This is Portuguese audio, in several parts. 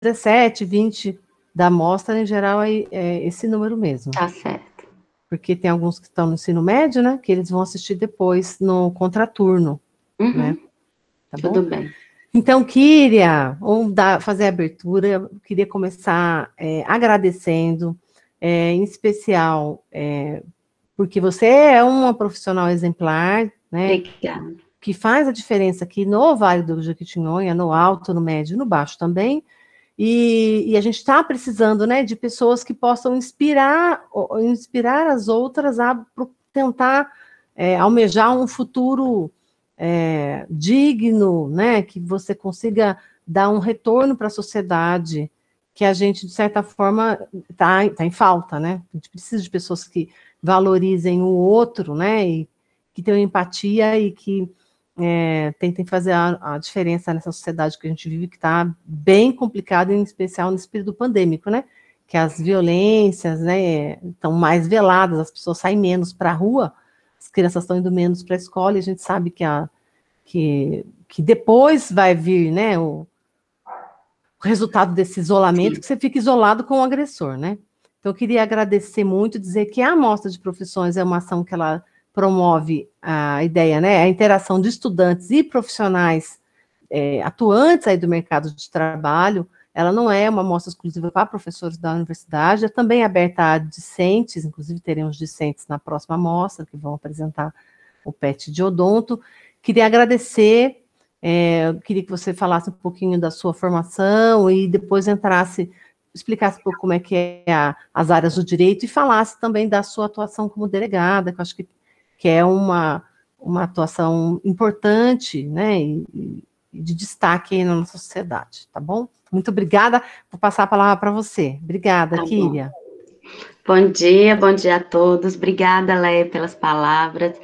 17, 20 da amostra, em geral, é esse número mesmo. Tá certo. Porque tem alguns que estão no ensino médio, né, que eles vão assistir depois no contraturno, né? Tá bom? Tudo bem. Então, vamos fazer a abertura, eu queria começar agradecendo, em especial, porque você é uma profissional exemplar, né, Obrigada. que faz a diferença aqui no Vale do Jequitinhonha, no alto, no médio e no baixo também, e a gente está precisando, né, de pessoas que possam inspirar as outras a tentar almejar um futuro digno, né, que você consiga dar um retorno para a sociedade, que a gente, de certa forma, tá em falta, né? A gente precisa de pessoas que valorizem o outro, né, e que tenham empatia e que tentem fazer a diferença nessa sociedade que a gente vive, que está bem complicada, em especial nesse período pandêmico, né? Que as violências, né, estão mais veladas, as pessoas saem menos para a rua, as crianças estão indo menos para a escola, e a gente sabe que depois vai vir, né, o resultado desse isolamento, Sim. que você fica isolado com o agressor, né? Então, eu queria agradecer muito, dizer que a Amostra de Profissões é uma ação que ela promove a ideia, né, a interação de estudantes e profissionais atuantes aí do mercado de trabalho. Ela não é uma amostra exclusiva para professores da universidade, é também aberta a discentes, inclusive teremos discentes na próxima amostra, que vão apresentar o PET de odonto. Queria agradecer, queria que você falasse um pouquinho da sua formação e depois explicasse um pouco como é que as áreas do direito e falasse também da sua atuação como delegada, que eu acho que é uma atuação importante, né, e de destaque aí na nossa sociedade, tá bom? Muito obrigada, vou passar a palavra para você. Obrigada, Tá Kíria. bom dia a todos. Obrigada, Lé, pelas palavras.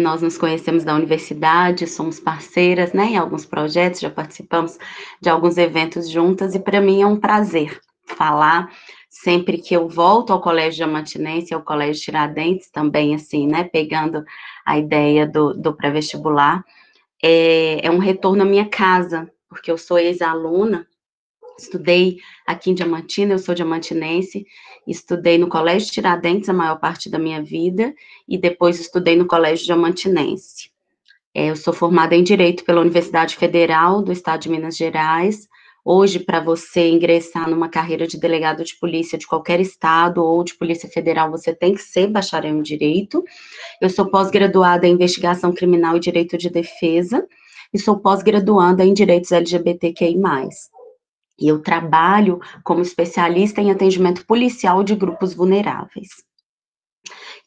Nós nos conhecemos da universidade, somos parceiras, né, em alguns projetos, já participamos de alguns eventos juntas, e para mim é um prazer falar sempre que eu volto ao Colégio Diamantinense, ao Colégio Tiradentes, também, assim, né, pegando a ideia do pré-vestibular, é um retorno à minha casa, porque eu sou ex-aluna. Estudei aqui em Diamantina, eu sou diamantinense, estudei no Colégio Tiradentes a maior parte da minha vida, e depois estudei no Colégio Diamantinense. Eu sou formada em Direito pela Universidade Federal do Estado de Minas Gerais. Hoje, para você ingressar numa carreira de delegado de polícia de qualquer estado ou de polícia federal, você tem que ser bacharel em Direito. Eu sou pós-graduada em Investigação Criminal e Direito de Defesa, e sou pós-graduanda em Direitos LGBTQI+. E eu trabalho como especialista em atendimento policial de grupos vulneráveis.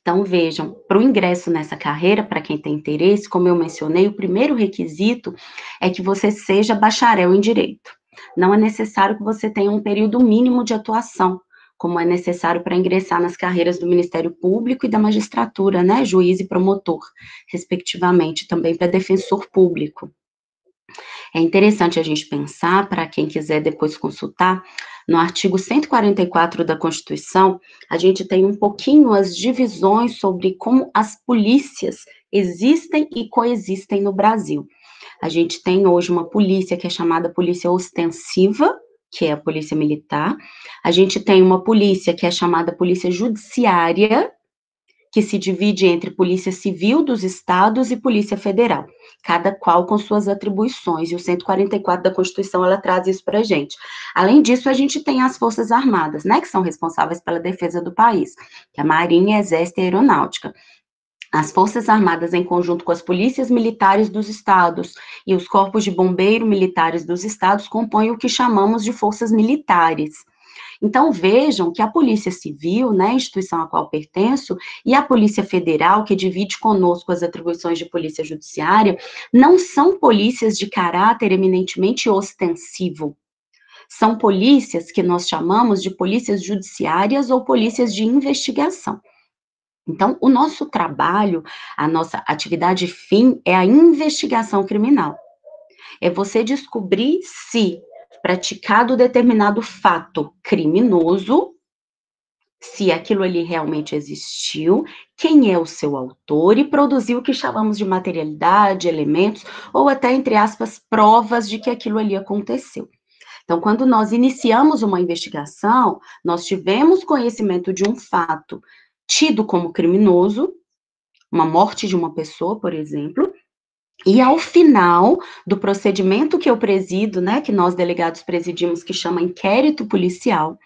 Então, vejam, para o ingresso nessa carreira, para quem tem interesse, como eu mencionei, o primeiro requisito é que você seja bacharel em Direito. Não é necessário que você tenha um período mínimo de atuação, como é necessário para ingressar nas carreiras do Ministério Público e da magistratura, né, juiz e promotor, respectivamente, também para defensor público. É interessante a gente pensar, para quem quiser depois consultar, no artigo 144 da Constituição, a gente tem um pouquinho as divisões sobre como as polícias existem e coexistem no Brasil. A gente tem hoje uma polícia que é chamada polícia ostensiva, que é a polícia militar. A gente tem uma polícia que é chamada polícia judiciária, que se divide entre Polícia Civil dos Estados e Polícia Federal, cada qual com suas atribuições, e o 144 da Constituição, ela traz isso para a gente. Além disso, a gente tem as Forças Armadas, né, que são responsáveis pela defesa do país, que é a Marinha, Exército e Aeronáutica. As Forças Armadas, em conjunto com as polícias militares dos estados e os corpos de bombeiro militares dos estados, compõem o que chamamos de forças militares. Então, vejam que a Polícia Civil, né, a instituição a qual pertenço, e a Polícia Federal, que divide conosco as atribuições de polícia judiciária, não são polícias de caráter eminentemente ostensivo. São polícias que nós chamamos de polícias judiciárias ou polícias de investigação. Então, o nosso trabalho, a nossa atividade fim é a investigação criminal. É você descobrir se praticado determinado fato criminoso, se aquilo ali realmente existiu, quem é o seu autor, e produzir o que chamamos de materialidade, elementos, ou até, entre aspas, provas de que aquilo ali aconteceu. Então, quando nós iniciamos uma investigação, nós tivemos conhecimento de um fato tido como criminoso, uma morte de uma pessoa, por exemplo, e ao final do procedimento que eu presido, né, que nós delegados presidimos, que chama inquérito policial,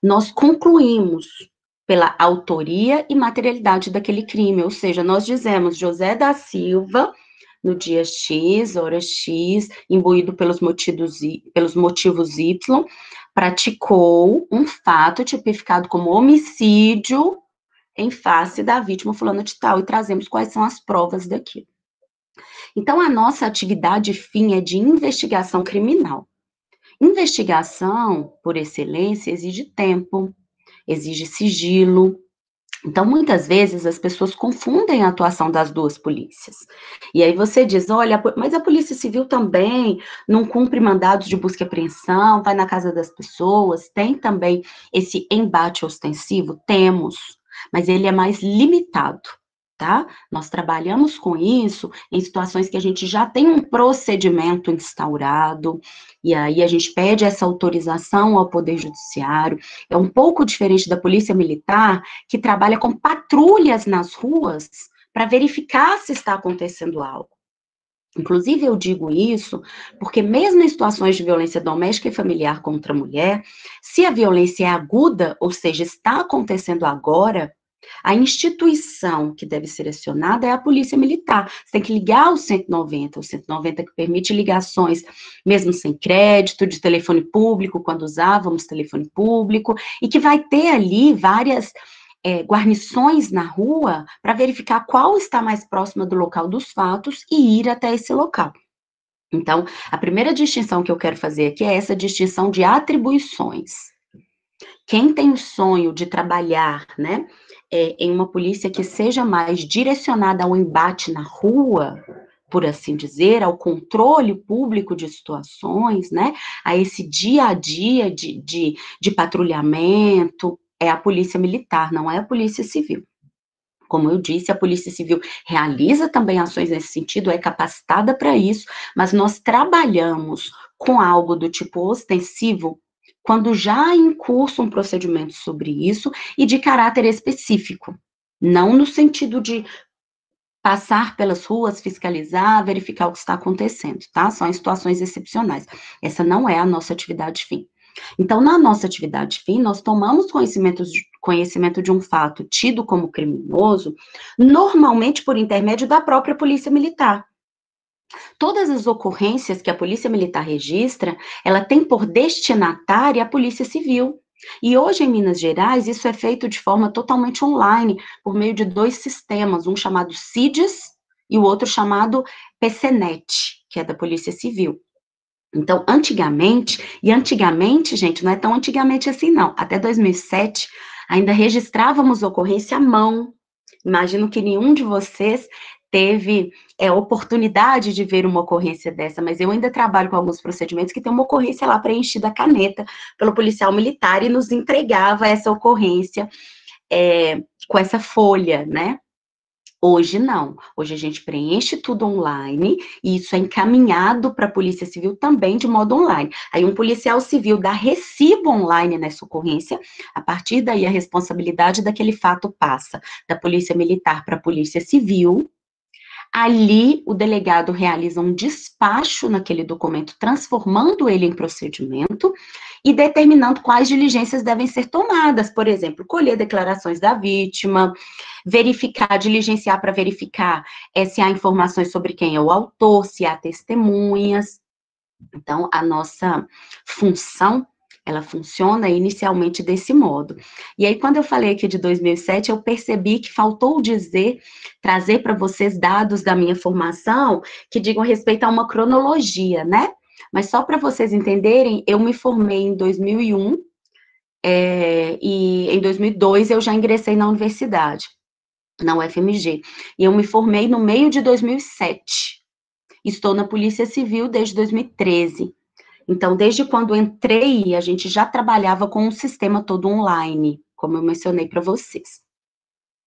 nós concluímos pela autoria e materialidade daquele crime, ou seja, nós dizemos José da Silva, no dia X, hora X, imbuído pelos motivos Y, praticou um fato tipificado como homicídio em face da vítima fulana de tal, e trazemos quais são as provas daquilo. Então, a nossa atividade fim é de investigação criminal. Investigação, por excelência, exige tempo, exige sigilo. Então, muitas vezes, as pessoas confundem a atuação das duas polícias. E aí você diz, olha, mas a Polícia Civil também não cumpre mandados de busca e apreensão, vai na casa das pessoas, tem também esse embate ostensivo? Temos, mas ele é mais limitado. Tá? Nós trabalhamos com isso em situações que a gente já tem um procedimento instaurado, e aí a gente pede essa autorização ao Poder Judiciário. É um pouco diferente da Polícia Militar, que trabalha com patrulhas nas ruas para verificar se está acontecendo algo. Inclusive, eu digo isso porque, mesmo em situações de violência doméstica e familiar contra a mulher, se a violência é aguda, ou seja, está acontecendo agora, a instituição que deve ser acionada é a Polícia Militar. Você tem que ligar o 190, que permite ligações, mesmo sem crédito, de telefone público, quando usávamos telefone público, e que vai ter ali várias guarnições na rua para verificar qual está mais próxima do local dos fatos e ir até esse local. Então, a primeira distinção que eu quero fazer aqui é essa distinção de atribuições. Quem tem o sonho de trabalhar, né, em uma polícia que seja mais direcionada ao embate na rua, por assim dizer, ao controle público de situações, né, a esse dia a dia de patrulhamento, é a Polícia Militar, não é a Polícia Civil. Como eu disse, a Polícia Civil realiza também ações nesse sentido, é capacitada para isso, mas nós trabalhamos com algo do tipo ostensivo quando já em curso um procedimento sobre isso e de caráter específico, não no sentido de passar pelas ruas, fiscalizar, verificar o que está acontecendo, tá? São situações excepcionais. Essa não é a nossa atividade fim. Então, na nossa atividade fim, nós tomamos conhecimento de um fato tido como criminoso, normalmente por intermédio da própria Polícia Militar. Todas as ocorrências que a Polícia Militar registra, ela tem por destinatária a Polícia Civil. E hoje, em Minas Gerais, isso é feito de forma totalmente online, por meio de dois sistemas, um chamado CIDES e o outro chamado PCNet, que é da Polícia Civil. Então, antigamente, gente, não é tão antigamente assim, não. Até 2007, ainda registrávamos ocorrência à mão. Imagino que nenhum de vocês teve oportunidade de ver uma ocorrência dessa, mas eu ainda trabalho com alguns procedimentos que tem uma ocorrência lá preenchida a caneta pelo policial militar e nos entregava essa ocorrência com essa folha, né? Hoje não, hoje a gente preenche tudo online e isso é encaminhado para a Polícia Civil também de modo online. Aí um policial civil dá recibo online nessa ocorrência, a partir daí a responsabilidade daquele fato passa da Polícia Militar para a Polícia Civil. Ali, o delegado realiza um despacho naquele documento, transformando ele em procedimento e determinando quais diligências devem ser tomadas. Por exemplo, colher declarações da vítima, diligenciar para verificar se há informações sobre quem é o autor, se há testemunhas. Então, a nossa função, ela funciona inicialmente desse modo. E aí, quando eu falei aqui de 2007, eu percebi que faltou trazer para vocês dados da minha formação que digam respeito a uma cronologia, né? Mas só para vocês entenderem, eu me formei em 2001, e em 2002 eu já ingressei na universidade, na UFMG. E eu me formei no meio de 2007. Estou na Polícia Civil desde 2013. Então, desde quando entrei, a gente já trabalhava com um sistema todo online, como eu mencionei para vocês.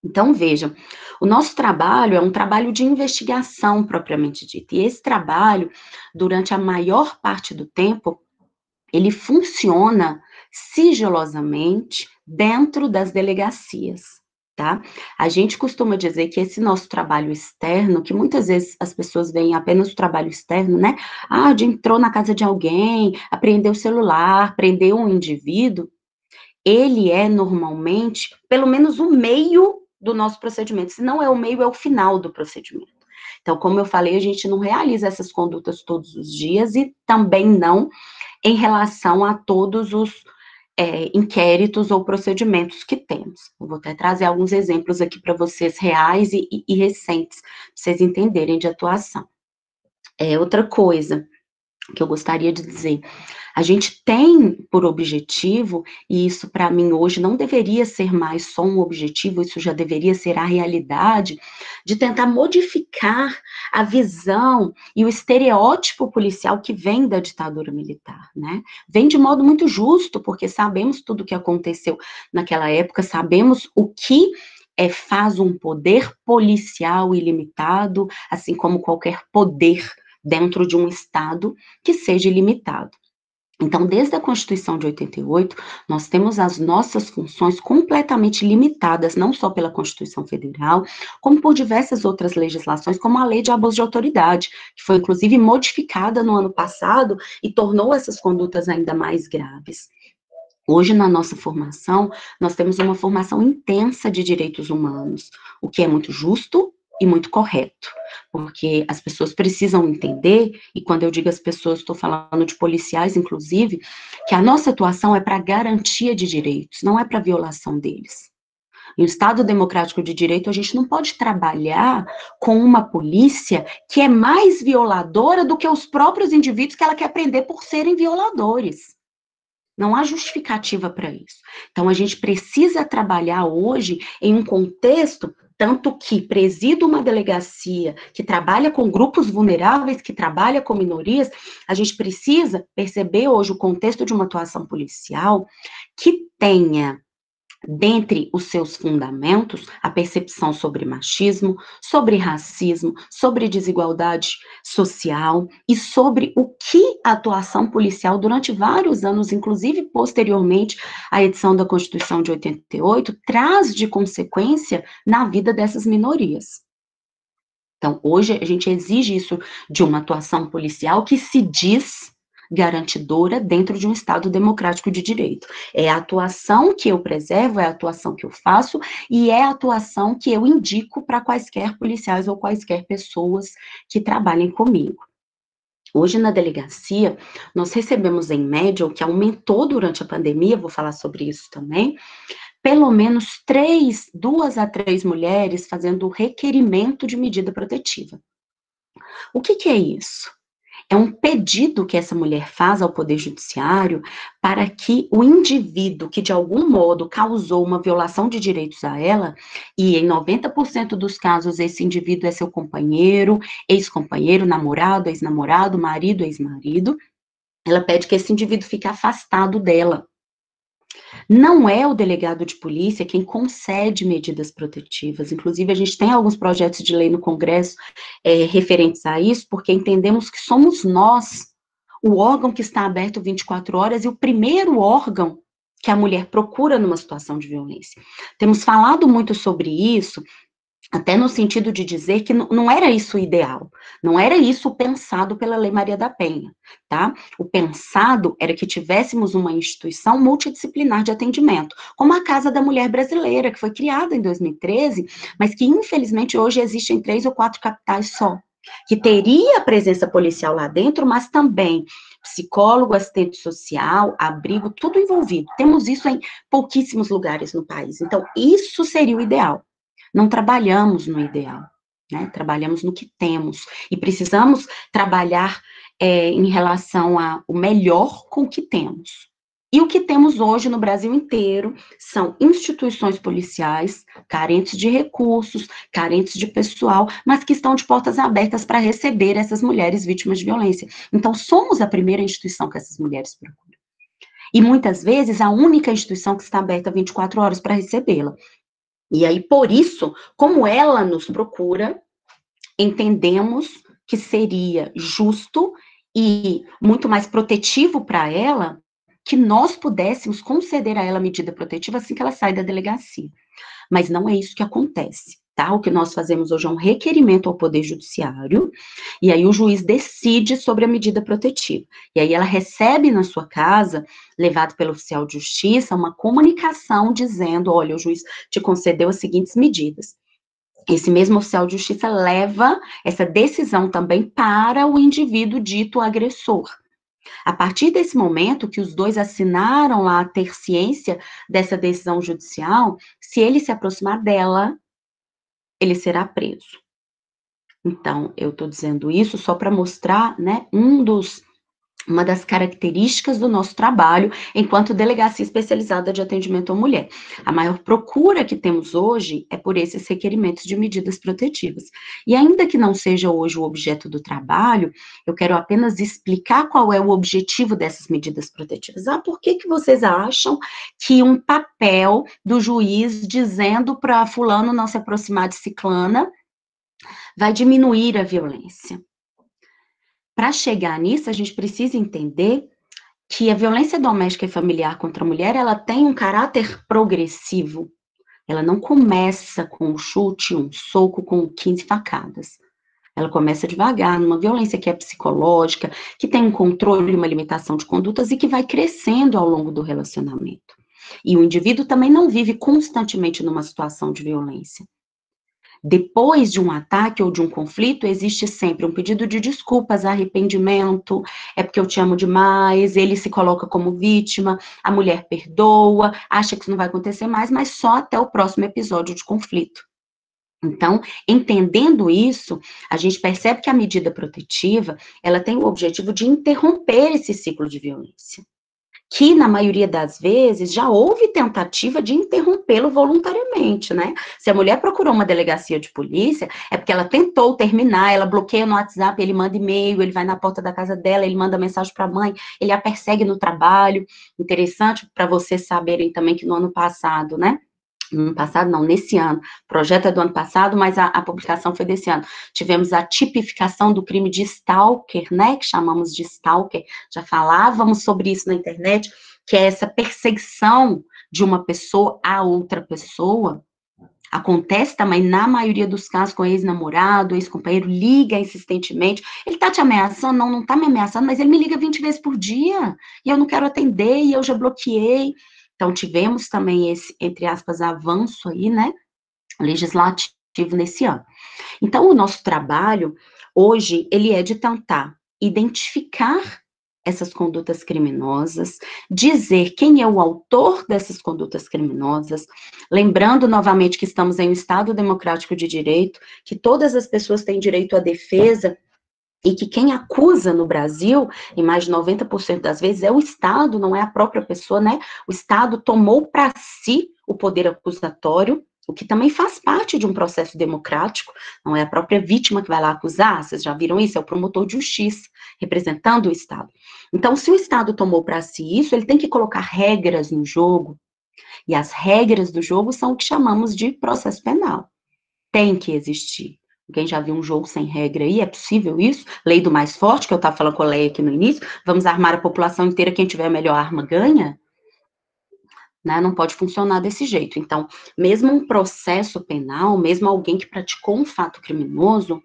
Então, vejam, o nosso trabalho é um trabalho de investigação, propriamente dito. E esse trabalho, durante a maior parte do tempo, ele funciona sigilosamente dentro das delegacias, tá? A gente costuma dizer que esse nosso trabalho externo, que muitas vezes as pessoas veem apenas o trabalho externo, né? Ah, entrou na casa de alguém, apreendeu o celular, prendeu um indivíduo, ele é normalmente, pelo menos o meio do nosso procedimento. Se não é o meio, é o final do procedimento. Então, como eu falei, a gente não realiza essas condutas todos os dias e também não em relação a todos os inquéritos ou procedimentos que temos. Eu vou até trazer alguns exemplos aqui para vocês reais e recentes, para vocês entenderem de atuação. Outra coisa que eu gostaria de dizer, a gente tem por objetivo, e isso para mim hoje não deveria ser mais só um objetivo, isso já deveria ser a realidade, de tentar modificar a visão e o estereótipo policial que vem da ditadura militar, né? Vem de modo muito justo, porque sabemos tudo o que aconteceu naquela época, sabemos o que faz um poder policial ilimitado, assim como qualquer poder dentro de um Estado que seja ilimitado. Então, desde a Constituição de 88, nós temos as nossas funções completamente limitadas, não só pela Constituição Federal, como por diversas outras legislações, como a Lei de Abuso de Autoridade, que foi inclusive modificada no ano passado e tornou essas condutas ainda mais graves. Hoje, na nossa formação, nós temos uma formação intensa de direitos humanos, o que é muito justo e muito correto, porque as pessoas precisam entender, e quando eu digo as pessoas, estou falando de policiais, inclusive, que a nossa atuação é para garantia de direitos, não é para violação deles. Em um Estado democrático de direito, a gente não pode trabalhar com uma polícia que é mais violadora do que os próprios indivíduos que ela quer prender por serem violadores. Não há justificativa para isso. Então, a gente precisa trabalhar hoje em um contexto, tanto que presido uma delegacia que trabalha com grupos vulneráveis, que trabalha com minorias, a gente precisa perceber hoje o contexto de uma atuação policial que tenha dentre os seus fundamentos, a percepção sobre machismo, sobre racismo, sobre desigualdade social e sobre o que a atuação policial durante vários anos, inclusive posteriormente à edição da Constituição de 88, traz de consequência na vida dessas minorias. Então, hoje a gente exige isso de uma atuação policial que se diz garantidora dentro de um Estado democrático de direito. É a atuação que eu preservo, é a atuação que eu faço e é a atuação que eu indico para quaisquer policiais ou quaisquer pessoas que trabalhem comigo. Hoje, na delegacia, nós recebemos em média, o que aumentou durante a pandemia, vou falar sobre isso também, pelo menos 2 a 3 mulheres fazendo requerimento de medida protetiva. O que é isso? É um pedido que essa mulher faz ao Poder Judiciário para que o indivíduo que de algum modo causou uma violação de direitos a ela, e em 90% dos casos esse indivíduo é seu companheiro, ex-companheiro, namorado, ex-namorado, marido, ex-marido, ela pede que esse indivíduo fique afastado dela. Não é o delegado de polícia quem concede medidas protetivas. Inclusive, a gente tem alguns projetos de lei no Congresso referentes a isso, porque entendemos que somos nós o órgão que está aberto 24 horas e o primeiro órgão que a mulher procura numa situação de violência. Temos falado muito sobre isso, até no sentido de dizer que não era isso o ideal, não era isso o pensado pela Lei Maria da Penha, tá? O pensado era que tivéssemos uma instituição multidisciplinar de atendimento, como a Casa da Mulher Brasileira, que foi criada em 2013, mas que infelizmente hoje existe em 3 ou 4 capitais só, que teria a presença policial lá dentro, mas também psicólogo, assistente social, abrigo, tudo envolvido. Temos isso em pouquíssimos lugares no país, então isso seria o ideal. Não trabalhamos no ideal, né? Trabalhamos no que temos. E precisamos trabalhar em relação ao melhor com o que temos. E o que temos hoje no Brasil inteiro são instituições policiais carentes de recursos, carentes de pessoal, mas que estão de portas abertas para receber essas mulheres vítimas de violência. Então, somos a primeira instituição que essas mulheres procuram. E muitas vezes a única instituição que está aberta 24 horas para recebê-la. E aí, por isso, como ela nos procura, entendemos que seria justo e muito mais protetivo para ela, que nós pudéssemos conceder a ela medida protetiva assim que ela sai da delegacia. Mas não é isso que acontece, tá? O que nós fazemos hoje é um requerimento ao Poder Judiciário, e aí o juiz decide sobre a medida protetiva. E aí ela recebe na sua casa, levado pelo oficial de justiça, uma comunicação dizendo, olha, o juiz te concedeu as seguintes medidas. Esse mesmo oficial de justiça leva essa decisão também para o indivíduo dito agressor. A partir desse momento que os dois assinaram lá a ter ciência dessa decisão judicial, se ele se aproximar dela, ele será preso. Então, eu estou dizendo isso só para mostrar, né, uma das características do nosso trabalho enquanto delegacia especializada de atendimento à mulher. A maior procura que temos hoje é por esses requerimentos de medidas protetivas. E ainda que não seja hoje o objeto do trabalho, eu quero apenas explicar qual é o objetivo dessas medidas protetivas. Por que vocês acham que um papel do juiz dizendo para fulano não se aproximar de ciclana vai diminuir a violência? Para chegar nisso, a gente precisa entender que a violência doméstica e familiar contra a mulher, ela tem um caráter progressivo. Ela não começa com um chute, um soco, com 15 facadas. Ela começa devagar, numa violência que é psicológica, que tem um controle e uma limitação de condutas e que vai crescendo ao longo do relacionamento. E o indivíduo também não vive constantemente numa situação de violência. Depois de um ataque ou de um conflito, existe sempre um pedido de desculpas, arrependimento, é porque eu te amo demais, ele se coloca como vítima, a mulher perdoa, acha que isso não vai acontecer mais, mas só até o próximo episódio de conflito. Então, entendendo isso, a gente percebe que a medida protetiva, ela tem o objetivo de interromper esse ciclo de violência, que na maioria das vezes já houve tentativa de interrompê-lo voluntariamente, né? Se a mulher procurou uma delegacia de polícia, é porque ela tentou terminar, ela bloqueia no WhatsApp, ele manda e-mail, ele vai na porta da casa dela, ele manda mensagem para a mãe, ele a persegue no trabalho. Interessante para vocês saberem também que no ano passado, né? No ano passado, não, nesse ano. O projeto é do ano passado, mas a publicação foi desse ano. Tivemos a tipificação do crime de stalker, né, que chamamos de stalker, já falávamos sobre isso na internet, que é essa perseguição de uma pessoa a outra pessoa. Acontece também, na maioria dos casos, com ex-namorado, ex-companheiro, liga insistentemente. Ele tá te ameaçando? Não, não tá me ameaçando, mas ele me liga 20 vezes por dia, e eu não quero atender, e eu já bloqueei. Então, tivemos também esse, entre aspas, avanço aí, né, legislativo nesse ano. Então, o nosso trabalho, hoje, ele é de tentar identificar essas condutas criminosas, dizer quem é o autor dessas condutas criminosas, lembrando novamente que estamos em um Estado democrático de direito, que todas as pessoas têm direito à defesa, e que quem acusa no Brasil, em mais de 90% das vezes, é o Estado, não é a própria pessoa, né? O Estado tomou para si o poder acusatório, o que também faz parte de um processo democrático, não é a própria vítima que vai lá acusar, vocês já viram isso? É o promotor de justiça, representando o Estado. Então, se o Estado tomou para si isso, ele tem que colocar regras no jogo, e as regras do jogo são o que chamamos de processo penal. Tem que existir. Quem já viu um jogo sem regra aí, é possível isso? Lei do mais forte, que eu estava falando com a Leia aqui no início, vamos armar a população inteira, quem tiver a melhor arma ganha? Né? Não pode funcionar desse jeito. Então, mesmo um processo penal, mesmo alguém que praticou um fato criminoso,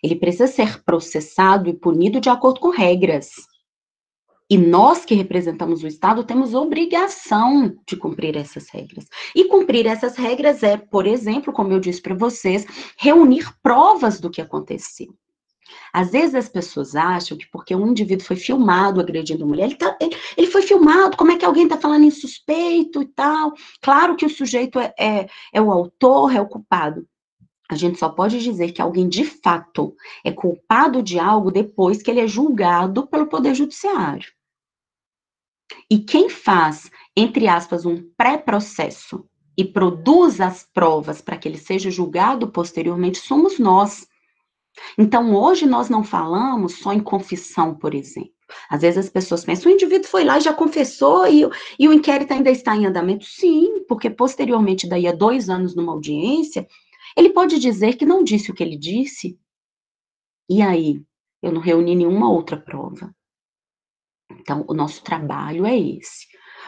ele precisa ser processado e punido de acordo com regras. E nós que representamos o Estado temos obrigação de cumprir essas regras. E cumprir essas regras é, por exemplo, como eu disse para vocês, reunir provas do que aconteceu. Às vezes as pessoas acham que porque um indivíduo foi filmado agredindo mulher, ele foi filmado, como é que alguém está falando em suspeito e tal? Claro que o sujeito é o autor, é o culpado. A gente só pode dizer que alguém de fato é culpado de algo depois que ele é julgado pelo Poder Judiciário. E quem faz, entre aspas, um pré-processo e produz as provas para que ele seja julgado posteriormente somos nós. Então, hoje nós não falamos só em confissão, por exemplo. Às vezes as pessoas pensam, o indivíduo foi lá e já confessou e o inquérito ainda está em andamento. Sim, porque posteriormente, daí a 2 anos numa audiência, ele pode dizer que não disse o que ele disse. E aí? eu não reuni nenhuma outra prova. Então, o nosso trabalho é esse.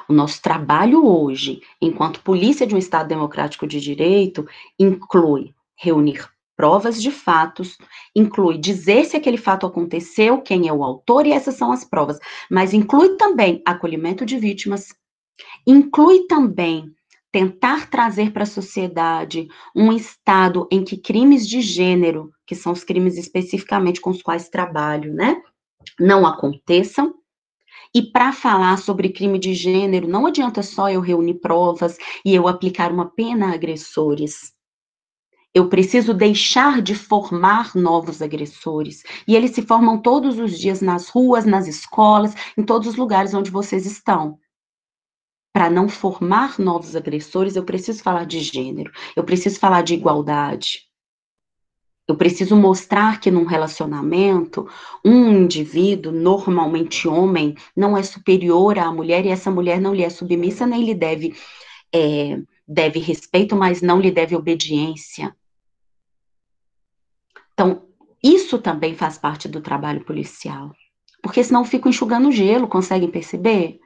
O nosso trabalho hoje, enquanto polícia de um Estado democrático de direito, inclui reunir provas de fatos, inclui dizer se aquele fato aconteceu, quem é o autor, e essas são as provas, mas inclui também acolhimento de vítimas, inclui também tentar trazer para a sociedade um Estado em que crimes de gênero, que são os crimes especificamente com os quais trabalho, né, não aconteçam. E para falar sobre crime de gênero, não adianta só eu reunir provas e eu aplicar uma pena a agressores. Eu preciso deixar de formar novos agressores. E eles se formam todos os dias nas ruas, nas escolas, em todos os lugares onde vocês estão. Para não formar novos agressores, eu preciso falar de gênero, eu preciso falar de igualdade. Eu preciso mostrar que num relacionamento, um indivíduo, normalmente homem, não é superior à mulher e essa mulher não lhe é submissa, nem lhe deve respeito, mas não lhe deve obediência. Então, isso também faz parte do trabalho policial. Porque senão eu fico enxugando gelo, conseguem perceber?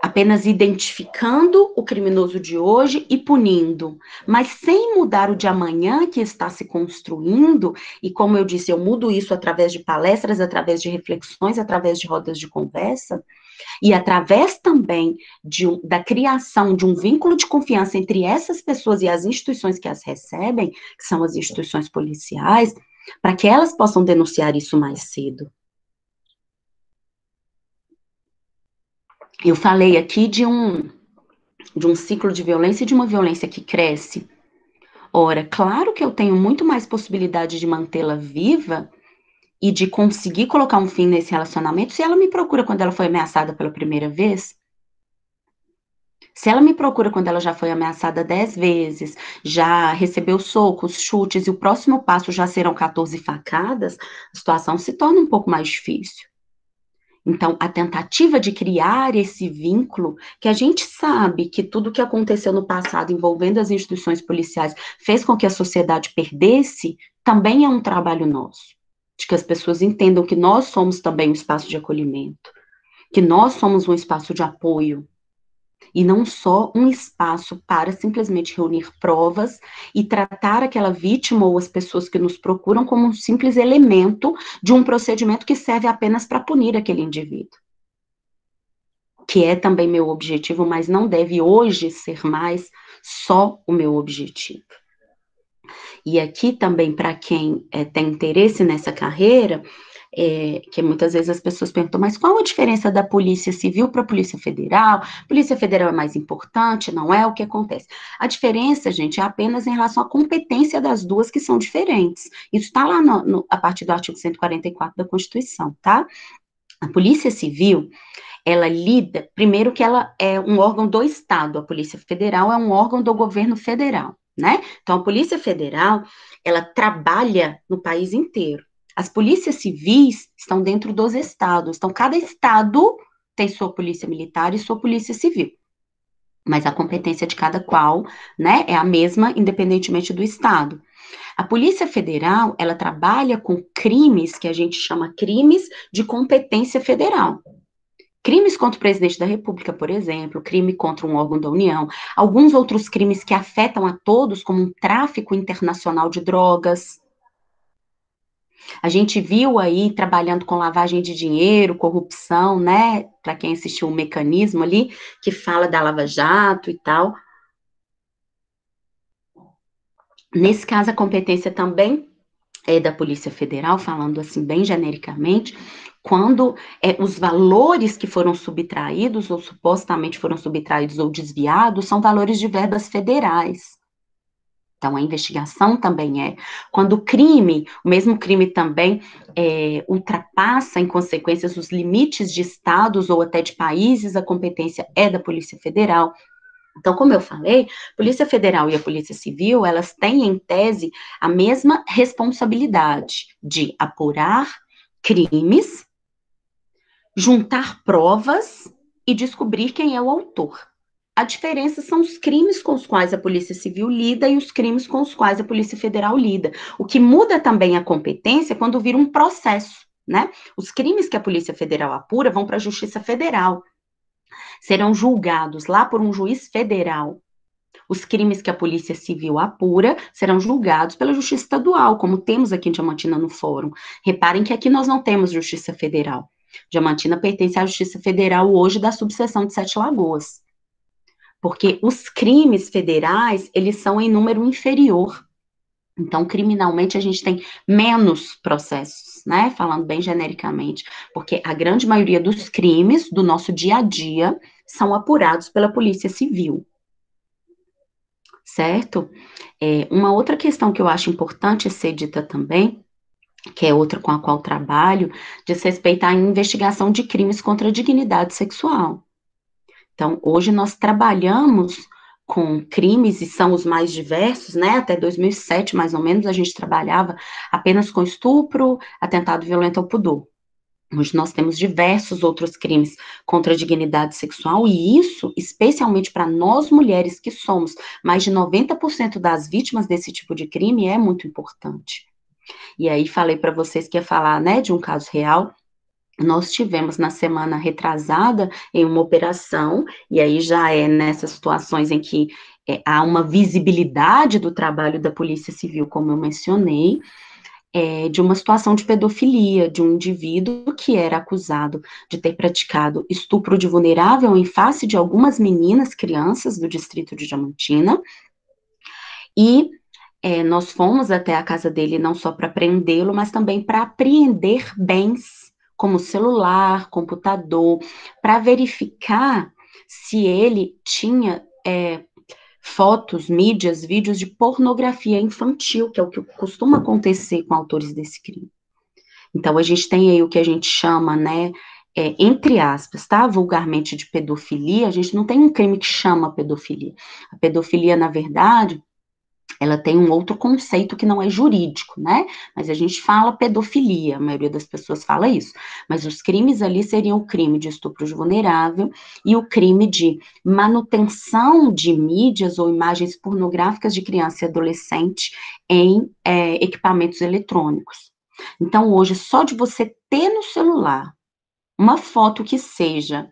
Apenas identificando o criminoso de hoje e punindo, mas sem mudar o de amanhã que está se construindo, e como eu disse, eu mudo isso através de palestras, através de reflexões, através de rodas de conversa, e através também da criação de um vínculo de confiança entre essas pessoas e as instituições que as recebem, que são as instituições policiais, para que elas possam denunciar isso mais cedo. Eu falei aqui de um ciclo de violência e de uma violência que cresce. Ora, claro que eu tenho muito mais possibilidade de mantê-la viva e de conseguir colocar um fim nesse relacionamento se ela me procura quando ela foi ameaçada pela primeira vez. Se ela me procura quando ela já foi ameaçada 10 vezes, já recebeu socos, chutes, e o próximo passo já serão 14 facadas, a situação se torna um pouco mais difícil. Então, a tentativa de criar esse vínculo, que a gente sabe que tudo que aconteceu no passado envolvendo as instituições policiais fez com que a sociedade perdesse, também é um trabalho nosso. De que as pessoas entendam que nós somos também um espaço de acolhimento, que nós somos um espaço de apoio, e não só um espaço para simplesmente reunir provas e tratar aquela vítima ou as pessoas que nos procuram como um simples elemento de um procedimento que serve apenas para punir aquele indivíduo. Que é também meu objetivo, mas não deve hoje ser mais só o meu objetivo. E aqui também, para quem tem interesse nessa carreira, que muitas vezes as pessoas perguntam, mas qual a diferença da Polícia Civil para a Polícia Federal? Polícia Federal é mais importante, não é? O que acontece? A diferença, gente, é apenas em relação à competência das duas, que são diferentes. Isso está lá a partir do artigo 144 da Constituição, tá? A Polícia Civil, ela lida, primeiro que ela é um órgão do Estado, a Polícia Federal é um órgão do governo federal, né? Então, a Polícia Federal, ela trabalha no país inteiro. As polícias civis estão dentro dos estados, então cada estado tem sua polícia militar e sua polícia civil. Mas a competência de cada qual, né, é a mesma, independentemente do estado. A Polícia Federal, ela trabalha com crimes que a gente chama crimes de competência federal. Crimes contra o presidente da República, por exemplo, crime contra um órgão da União, alguns outros crimes que afetam a todos, como um tráfico internacional de drogas. A gente viu aí trabalhando com lavagem de dinheiro, corrupção, né? Para quem assistiu o Mecanismo ali, que fala da Lava Jato e tal. Nesse caso, a competência também é da Polícia Federal, falando assim bem genericamente, quando os valores que foram subtraídos, ou supostamente foram subtraídos ou desviados, são valores de verbas federais. Então, a investigação também quando o crime, o mesmo crime também ultrapassa, em consequências, os limites de estados ou até de países, a competência é da Polícia Federal. Então, como eu falei, a Polícia Federal e a Polícia Civil, elas têm, em tese, a mesma responsabilidade de apurar crimes, juntar provas e descobrir quem é o autor. A diferença são os crimes com os quais a Polícia Civil lida e os crimes com os quais a Polícia Federal lida. O que muda também a competência é quando vira um processo, né? Os crimes que a Polícia Federal apura vão para a Justiça Federal, serão julgados lá por um juiz federal. Os crimes que a Polícia Civil apura serão julgados pela Justiça Estadual, como temos aqui em Diamantina no Fórum. Reparem que aqui nós não temos Justiça Federal. Diamantina pertence à Justiça Federal hoje da subseção de Sete Lagoas. Porque os crimes federais, eles são em número inferior. Então, criminalmente, a gente tem menos processos, né? Falando bem genericamente. Porque a grande maioria dos crimes do nosso dia a dia são apurados pela Polícia Civil. Certo? Uma outra questão que eu acho importante ser dita também, que é outra com a qual trabalho, diz respeito à investigação de crimes contra a dignidade sexual. Então, hoje nós trabalhamos com crimes, e são os mais diversos, né? Até 2007, mais ou menos, a gente trabalhava apenas com estupro, atentado violento ao pudor. Hoje nós temos diversos outros crimes contra a dignidade sexual, e isso, especialmente para nós mulheres que somos mais de 90% das vítimas desse tipo de crime, é muito importante. E aí falei para vocês que ia falar, né, de um caso real. Nós tivemos na semana retrasada em uma operação, e aí já é nessas situações em que há uma visibilidade do trabalho da Polícia Civil, como eu mencionei, de uma situação de pedofilia, de um indivíduo que era acusado de ter praticado estupro de vulnerável em face de algumas meninas, crianças do distrito de Diamantina, e nós fomos até a casa dele não só para prendê-lo, mas também para apreender bens, como celular, computador, para verificar se ele tinha fotos, mídias, vídeos de pornografia infantil, que é o que costuma acontecer com autores desse crime. Então, a gente tem aí o que a gente chama, né, entre aspas, tá, vulgarmente de pedofilia. A gente não tem um crime que chama pedofilia. A pedofilia, na verdade, ela tem um outro conceito que não é jurídico, né? Mas a gente fala pedofilia, a maioria das pessoas fala isso. Mas os crimes ali seriam o crime de estupro de vulnerável e o crime de manutenção de mídias ou imagens pornográficas de criança e adolescente em equipamentos eletrônicos. Então, hoje, só de você ter no celular uma foto que seja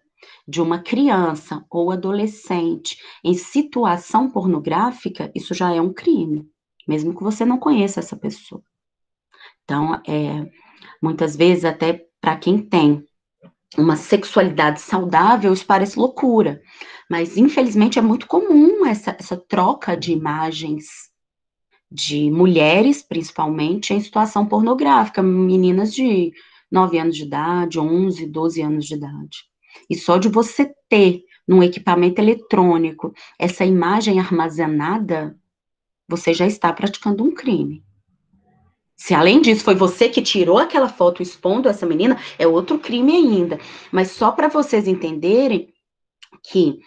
de uma criança ou adolescente em situação pornográfica, isso já é um crime, mesmo que você não conheça essa pessoa. Então, muitas vezes, até para quem tem uma sexualidade saudável, isso parece loucura, mas infelizmente é muito comum essa troca de imagens de mulheres, principalmente, em situação pornográfica, meninas de 9 anos de idade, 11, 12 anos de idade. E só de você ter num equipamento eletrônico essa imagem armazenada, você já está praticando um crime. Se além disso foi você que tirou aquela foto expondo essa menina, é outro crime ainda. Mas só para vocês entenderem que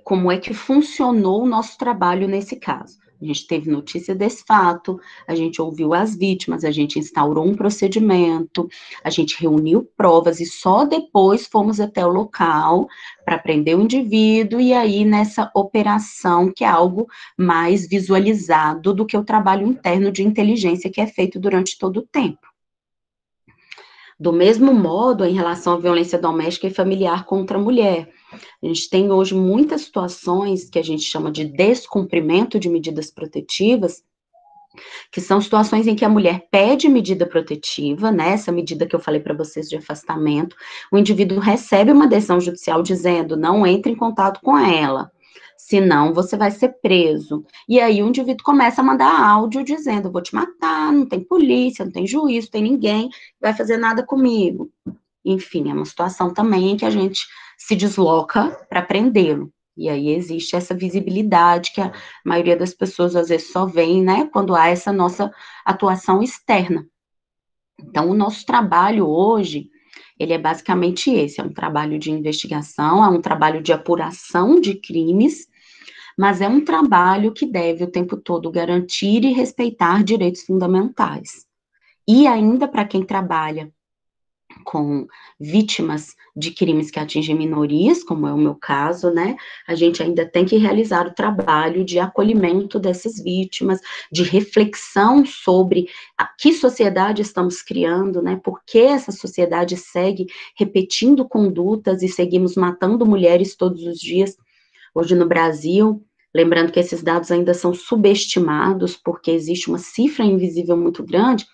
como é que funcionou o nosso trabalho nesse caso. A gente teve notícia desse fato, a gente ouviu as vítimas, a gente instaurou um procedimento, a gente reuniu provas e só depois fomos até o local para prender o indivíduo e aí nessa operação que é algo mais visualizado do que o trabalho interno de inteligência que é feito durante todo o tempo. Do mesmo modo, em relação à violência doméstica e familiar contra a mulher, a gente tem hoje muitas situações que a gente chama de descumprimento de medidas protetivas, que são situações em que a mulher pede medida protetiva, né, essa medida que eu falei para vocês de afastamento, o indivíduo recebe uma decisão judicial dizendo, não entre em contato com ela, senão você vai ser preso. E aí o indivíduo começa a mandar áudio dizendo, vou te matar, não tem polícia, não tem juiz, não tem ninguém, vai fazer nada comigo. Enfim, é uma situação também em que a gente se desloca para prendê-lo. E aí existe essa visibilidade que a maioria das pessoas às vezes só vê, né, quando há essa nossa atuação externa. Então, o nosso trabalho hoje, ele é basicamente esse, é um trabalho de investigação, é um trabalho de apuração de crimes, mas é um trabalho que deve o tempo todo garantir e respeitar direitos fundamentais. E ainda para quem trabalha com vítimas de crimes que atingem minorias, como é o meu caso, né, a gente ainda tem que realizar o trabalho de acolhimento dessas vítimas, de reflexão sobre que sociedade estamos criando, né, por que essa sociedade segue repetindo condutas e seguimos matando mulheres todos os dias. Hoje no Brasil, lembrando que esses dados ainda são subestimados, porque existe uma cifra invisível muito grande,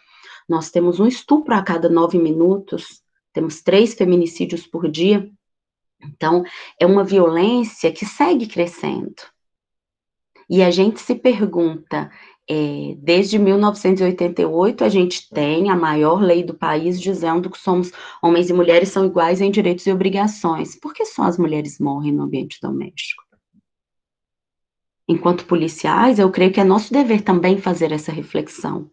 nós temos um estupro a cada 9 minutos, temos 3 feminicídios por dia, então é uma violência que segue crescendo. E a gente se pergunta, desde 1988 a gente tem a maior lei do país dizendo que somos homens e mulheres são iguais em direitos e obrigações. Por que só as mulheres morrem no ambiente doméstico? Enquanto policiais, eu creio que é nosso dever também fazer essa reflexão.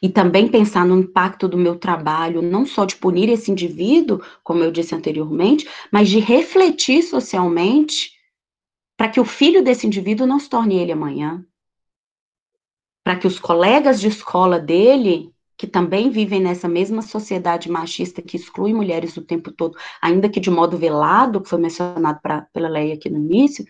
E também pensar no impacto do meu trabalho, não só de punir esse indivíduo, como eu disse anteriormente, mas de refletir socialmente para que o filho desse indivíduo não se torne ele amanhã. Para que os colegas de escola dele, que também vivem nessa mesma sociedade machista que exclui mulheres o tempo todo, ainda que de modo velado, que foi mencionado pela Leia aqui no início,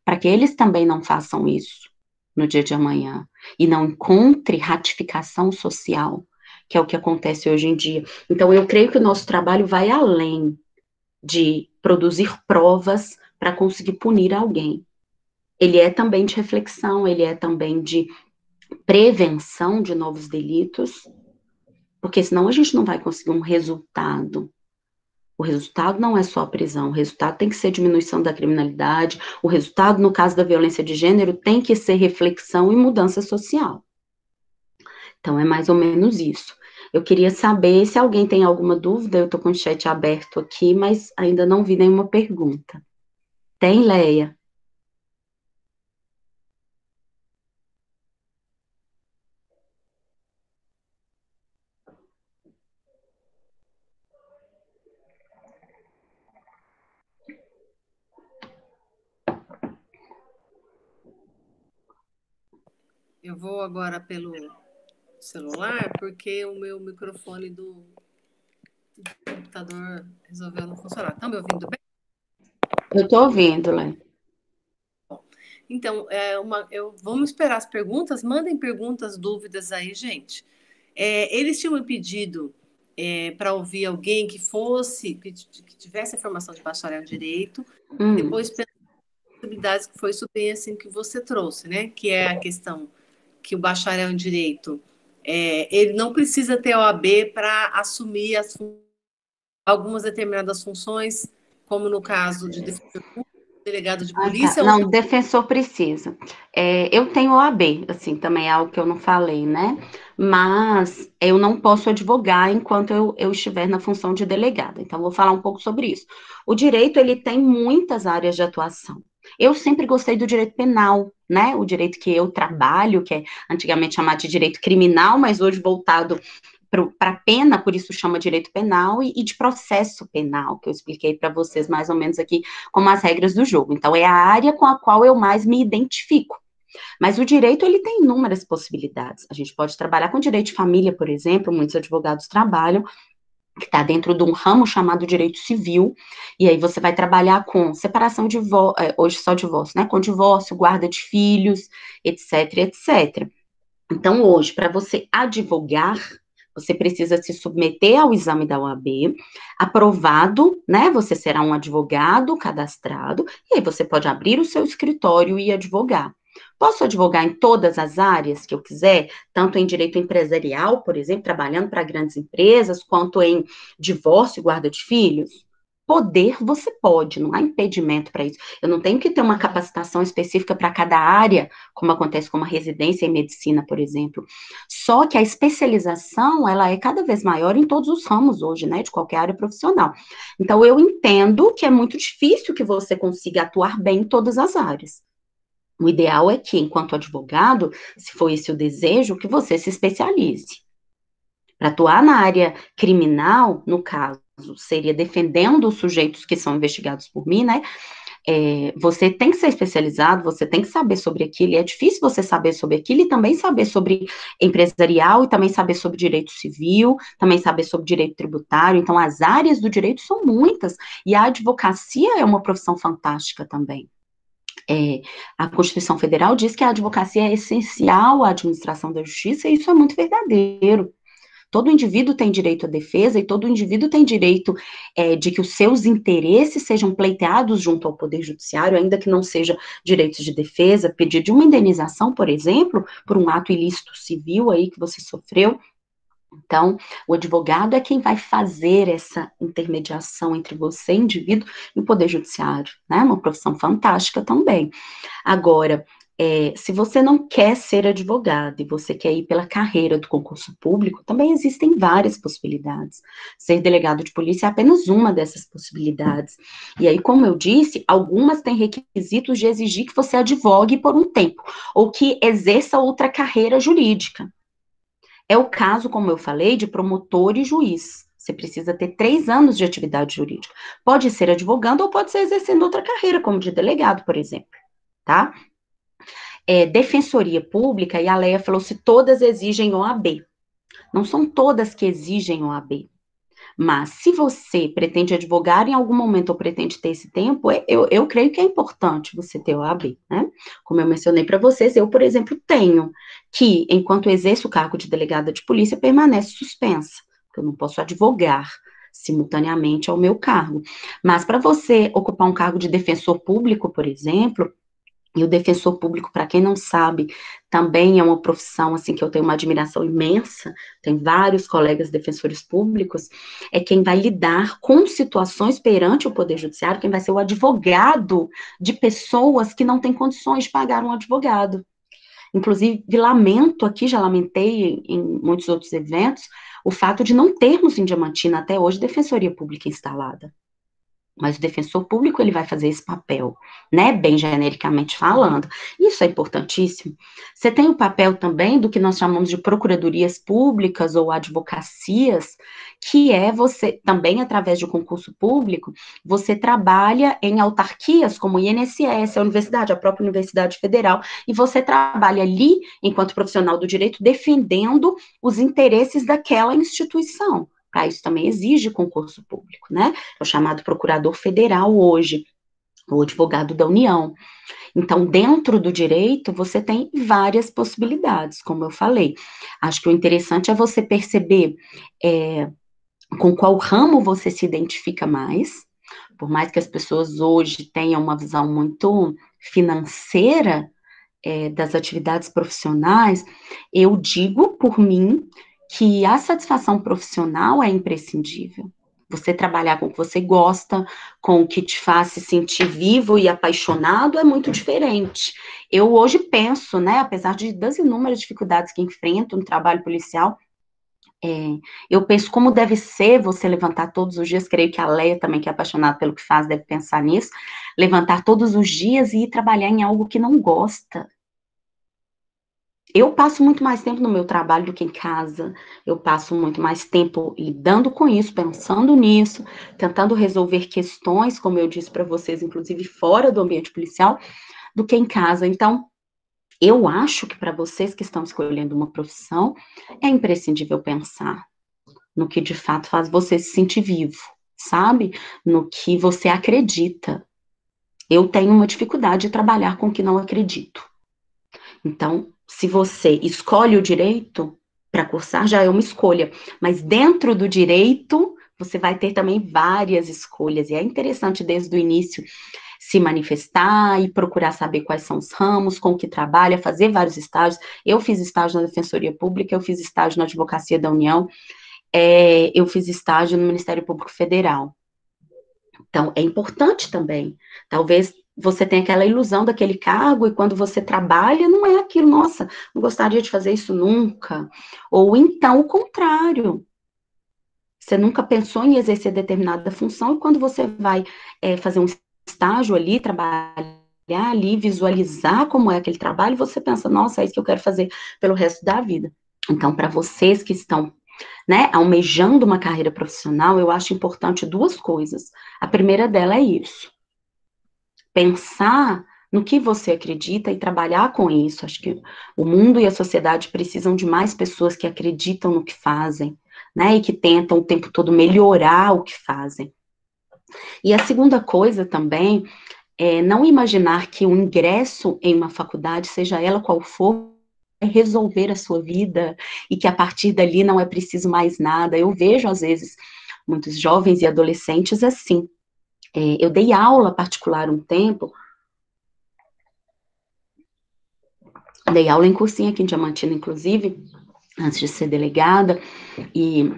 para que eles também não façam isso no dia de amanhã e não encontre ratificação social, que é o que acontece hoje em dia. Então, eu creio que o nosso trabalho vai além de produzir provas para conseguir punir alguém. Ele é também de reflexão, ele é também de prevenção de novos delitos, porque senão a gente não vai conseguir um resultado. O resultado não é só a prisão, o resultado tem que ser diminuição da criminalidade, o resultado, no caso da violência de gênero, tem que ser reflexão e mudança social. Então, é mais ou menos isso. Eu queria saber se alguém tem alguma dúvida, eu estou com o chat aberto aqui, mas ainda não vi nenhuma pergunta. Tem, Leia? Eu vou agora pelo celular, porque o meu microfone do computador resolveu não funcionar. Estão me ouvindo bem? Eu estou ouvindo, Leia. Então, vamos esperar as perguntas. Mandem perguntas, dúvidas aí, gente. Eles tinham me pedido para ouvir alguém que tivesse a formação de bacharel em direito, e depois pensar nas possibilidades que foi isso bem assim que você trouxe, né? Que é a questão que o bacharel em direito ele não precisa ter OAB para assumir algumas determinadas funções, como no caso de defensor público, delegado de Tá. polícia. Não, defensor precisa. Eu tenho OAB, assim, também é algo que eu não falei, né? Mas eu não posso advogar enquanto eu estiver na função de delegada. Então, vou falar um pouco sobre isso. O direito, ele tem muitas áreas de atuação. Eu sempre gostei do direito penal, né? O direito que eu trabalho, que é antigamente chamado de direito criminal, mas hoje voltado para a pena, por isso chama direito penal, e de processo penal, que eu expliquei para vocês mais ou menos aqui como as regras do jogo. Então, é a área com a qual eu mais me identifico. Mas o direito, ele tem inúmeras possibilidades. A gente pode trabalhar com direito de família, por exemplo, muitos advogados trabalham, que está dentro de um ramo chamado direito civil, e aí você vai trabalhar com separação de hoje só divórcio, né? Com divórcio, guarda de filhos, etc, etc. Então, hoje, para você advogar, você precisa se submeter ao exame da OAB, aprovado, né? Você será um advogado cadastrado, e aí você pode abrir o seu escritório e advogar. Posso advogar em todas as áreas que eu quiser, tanto em direito empresarial, por exemplo, trabalhando para grandes empresas, quanto em divórcio e guarda de filhos? Poder, você pode, não há impedimento para isso. Eu não tenho que ter uma capacitação específica para cada área, como acontece com uma residência em medicina, por exemplo. Só que a especialização, ela é cada vez maior em todos os ramos hoje, né, de qualquer área profissional. Então, eu entendo que é muito difícil que você consiga atuar bem em todas as áreas. O ideal é que, enquanto advogado, se for esse o desejo, que você se especialize. Para atuar na área criminal, no caso, seria defendendo os sujeitos que são investigados por mim, né? Você tem que ser especializado, você tem que saber sobre aquilo, e é difícil você saber sobre aquilo, e também saber sobre empresarial, e também saber sobre direito civil, também saber sobre direito tributário. Então, as áreas do direito são muitas, e a advocacia é uma profissão fantástica também. A Constituição Federal diz que a advocacia é essencial à administração da justiça, e isso é muito verdadeiro. Todo indivíduo tem direito à defesa e todo indivíduo tem direito de que os seus interesses sejam pleiteados junto ao Poder Judiciário, ainda que não seja direitos de defesa, pedido de uma indenização, por exemplo, por um ato ilícito civil aí que você sofreu. Então, o advogado é quem vai fazer essa intermediação entre você, indivíduo, e o Poder Judiciário, né? Uma profissão fantástica também. Agora, se você não quer ser advogado e você quer ir pela carreira do concurso público, também existem várias possibilidades. Ser delegado de polícia é apenas uma dessas possibilidades. E aí, como eu disse, algumas têm requisitos de exigir que você advogue por um tempo, ou que exerça outra carreira jurídica. É o caso, como eu falei, de promotor e juiz. Você precisa ter 3 anos de atividade jurídica. Pode ser advogando ou pode ser exercendo outra carreira, como de delegado, por exemplo, tá? Defensoria Pública, e a Leia falou se todas exigem OAB. Não são todas que exigem OAB. Mas se você pretende advogar em algum momento ou pretende ter esse tempo, eu creio que é importante você ter OAB, né? Como eu mencionei para vocês, eu, por exemplo, tenho que, enquanto exerço o cargo de delegada de polícia, permanece suspensa, porque eu não posso advogar simultaneamente ao meu cargo. Mas para você ocupar um cargo de defensor público, por exemplo, e o defensor público, para quem não sabe, também é uma profissão assim que eu tenho uma admiração imensa. Tem vários colegas defensores públicos. É quem vai lidar com situações perante o Poder Judiciário, quem vai ser o advogado de pessoas que não têm condições de pagar um advogado. Inclusive, lamento aqui, já lamentei em muitos outros eventos, o fato de não termos em Diamantina até hoje defensoria pública instalada. Mas o defensor público, ele vai fazer esse papel, né, bem genericamente falando. Isso é importantíssimo. Você tem o papel também do que nós chamamos de procuradorias públicas ou advocacias, que é você, também através de concurso público, você trabalha em autarquias como o INSS, a universidade, a própria Universidade Federal, e você trabalha ali, enquanto profissional do direito, defendendo os interesses daquela instituição. Para isso também exige concurso público, né? É o chamado procurador federal hoje, o advogado da União. Então, dentro do direito, você tem várias possibilidades, como eu falei. Acho que o interessante é você perceber com qual ramo você se identifica mais, por mais que as pessoas hoje tenham uma visão muito financeira das atividades profissionais, eu digo por mim que a satisfação profissional é imprescindível. Você trabalhar com o que você gosta, com o que te faz se sentir vivo e apaixonado é muito diferente. Eu hoje penso, né, apesar das inúmeras dificuldades que enfrento no trabalho policial, eu penso como deve ser você levantar todos os dias, creio que a Leia também, que é apaixonada pelo que faz, deve pensar nisso, levantar todos os dias e ir trabalhar em algo que não gosta. Eu passo muito mais tempo no meu trabalho do que em casa, eu passo muito mais tempo lidando com isso, pensando nisso, tentando resolver questões, como eu disse para vocês, inclusive fora do ambiente policial, do que em casa. Então, eu acho que para vocês que estão escolhendo uma profissão, é imprescindível pensar no que de fato faz você se sentir vivo, sabe? No que você acredita. Eu tenho uma dificuldade de trabalhar com o que não acredito. Então, se você escolhe o direito para cursar, já é uma escolha. Mas dentro do direito, você vai ter também várias escolhas. E é interessante, desde o início, se manifestar e procurar saber quais são os ramos, com que trabalha, fazer vários estágios. Eu fiz estágio na Defensoria Pública, eu fiz estágio na Advocacia da União, eu fiz estágio no Ministério Público Federal. Então, é importante também. Talvez você tenha aquela ilusão daquele cargo e quando você trabalha, não é aquilo, nossa, não gostaria de fazer isso nunca. Ou então, o contrário. Você nunca pensou em exercer determinada função e quando você vai fazer um estágio ali, trabalhar ali, visualizar como é aquele trabalho, você pensa, nossa, é isso que eu quero fazer pelo resto da vida. Então, para vocês que estão almejando uma carreira profissional, eu acho importante 2 coisas. A primeira dela é isso. pensar no que você acredita e trabalhar com isso. Acho que o mundo e a sociedade precisam de mais pessoas que acreditam no que fazem, né, e que tentam o tempo todo melhorar o que fazem. E a segunda coisa também é não imaginar que o ingresso em uma faculdade, seja ela qual for, é resolver a sua vida e que a partir dali não é preciso mais nada. Eu vejo, às vezes, muitos jovens e adolescentes assim. Eu dei aula particular um tempo, dei aula em cursinho aqui em Diamantina, inclusive, antes de ser delegada, e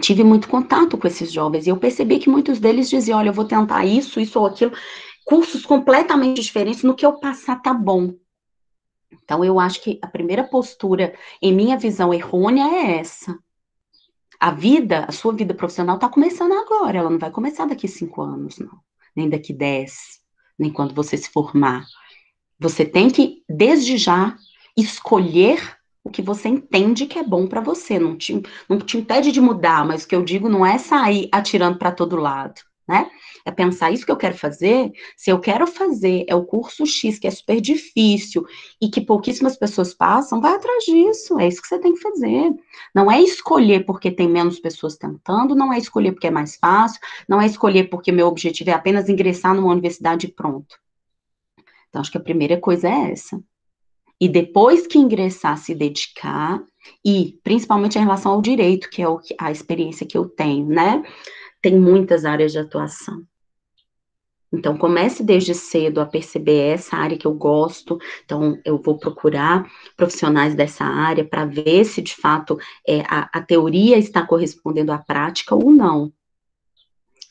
tive muito contato com esses jovens, e eu percebi que muitos deles diziam, olha, eu vou tentar isso, isso ou aquilo, cursos completamente diferentes, no que eu passar tá bom. Então, eu acho que a primeira postura, em minha visão errônea, é essa. A sua vida profissional está começando agora, ela não vai começar daqui 5 anos, não. Nem daqui 10, nem quando você se formar. Você tem que, desde já, escolher o que você entende que é bom para você. Não te impede de mudar, mas o que eu digo não é sair atirando para todo lado, né? É pensar isso que eu quero fazer. Se eu quero fazer é o curso X, que é super difícil e que pouquíssimas pessoas passam, vai atrás disso. É isso que você tem que fazer. Não é escolher porque tem menos pessoas tentando, não é escolher porque é mais fácil, não é escolher porque meu objetivo é apenas ingressar numa universidade e pronto. Então, acho que a primeira coisa é essa. E depois que ingressar, se dedicar, e principalmente em relação ao direito, que é a experiência que eu tenho, né? Tem muitas áreas de atuação. Então, comece desde cedo a perceber essa área que eu gosto. Então, eu vou procurar profissionais dessa área para ver se, de fato, a teoria está correspondendo à prática ou não.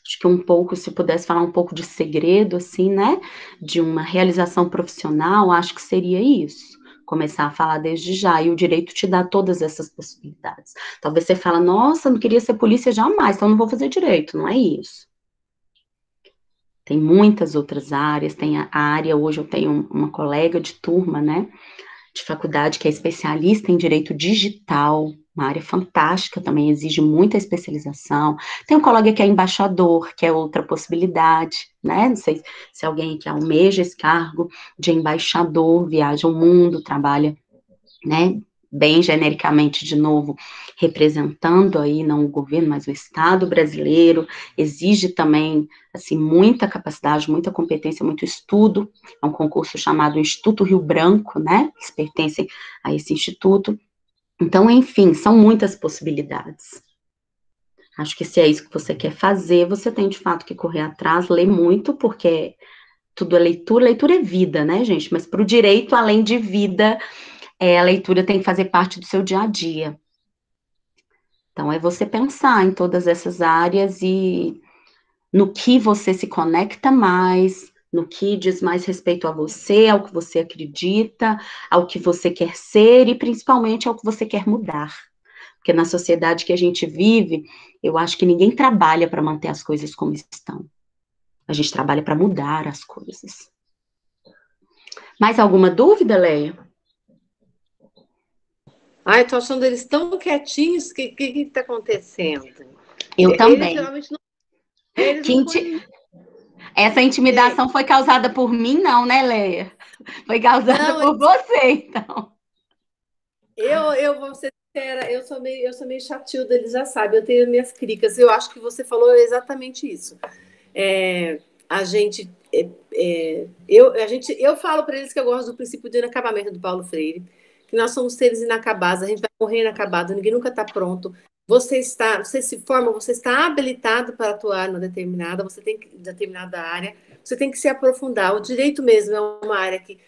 Acho que um pouco, se pudesse falar um pouco de segredo, assim, né? De uma realização profissional, acho que seria isso. Começar a falar desde já, e o direito te dá todas essas possibilidades. Talvez você fala, nossa, não queria ser polícia jamais, então não vou fazer direito. Não é isso. Tem muitas outras áreas, tem a área, hoje eu tenho uma colega de turma, né? De faculdade que é especialista em direito digital, uma área fantástica, também exige muita especialização. Tem um colega que é embaixador, que é outra possibilidade, né? Não sei se alguém que almeja esse cargo de embaixador, viaja o mundo, trabalha, né? Bem genericamente, de novo, representando aí não o governo, mas o Estado brasileiro, exige também, assim, muita capacidade, muita competência, muito estudo. É um concurso chamado Instituto Rio Branco, né, que pertencem a esse instituto. Então, enfim, são muitas possibilidades. Acho que se é isso que você quer fazer, você tem de fato que correr atrás, ler muito, porque tudo é leitura, leitura é vida, né, gente? Mas para o direito, além de vida, a leitura tem que fazer parte do seu dia a dia. Então, é você pensar em todas essas áreas e no que você se conecta mais, no que diz mais respeito a você, ao que você acredita, ao que você quer ser e principalmente ao que você quer mudar. Porque na sociedade que a gente vive, eu acho que ninguém trabalha para manter as coisas como estão. A gente trabalha para mudar as coisas. Mais alguma dúvida, Leia? Ai, tô achando eles tão quietinhos, o que está acontecendo? Eu Eles também. geralmente não, eles não põem. Essa intimidação foi causada por mim, não, né, Leia? Foi causada Não, por você, então. eu vou ser sincera, eu sou meio chatilda, eles já sabem, eu tenho minhas cricas. Eu acho que você falou exatamente isso. É, a gente, eu falo para eles que eu gosto do princípio do inacabamento do Paulo Freire, que nós somos seres inacabados, a gente vai morrer inacabado, ninguém nunca está pronto. Você se forma, você está habilitado para atuar numa determinada área, você tem que se aprofundar. O direito mesmo é uma área que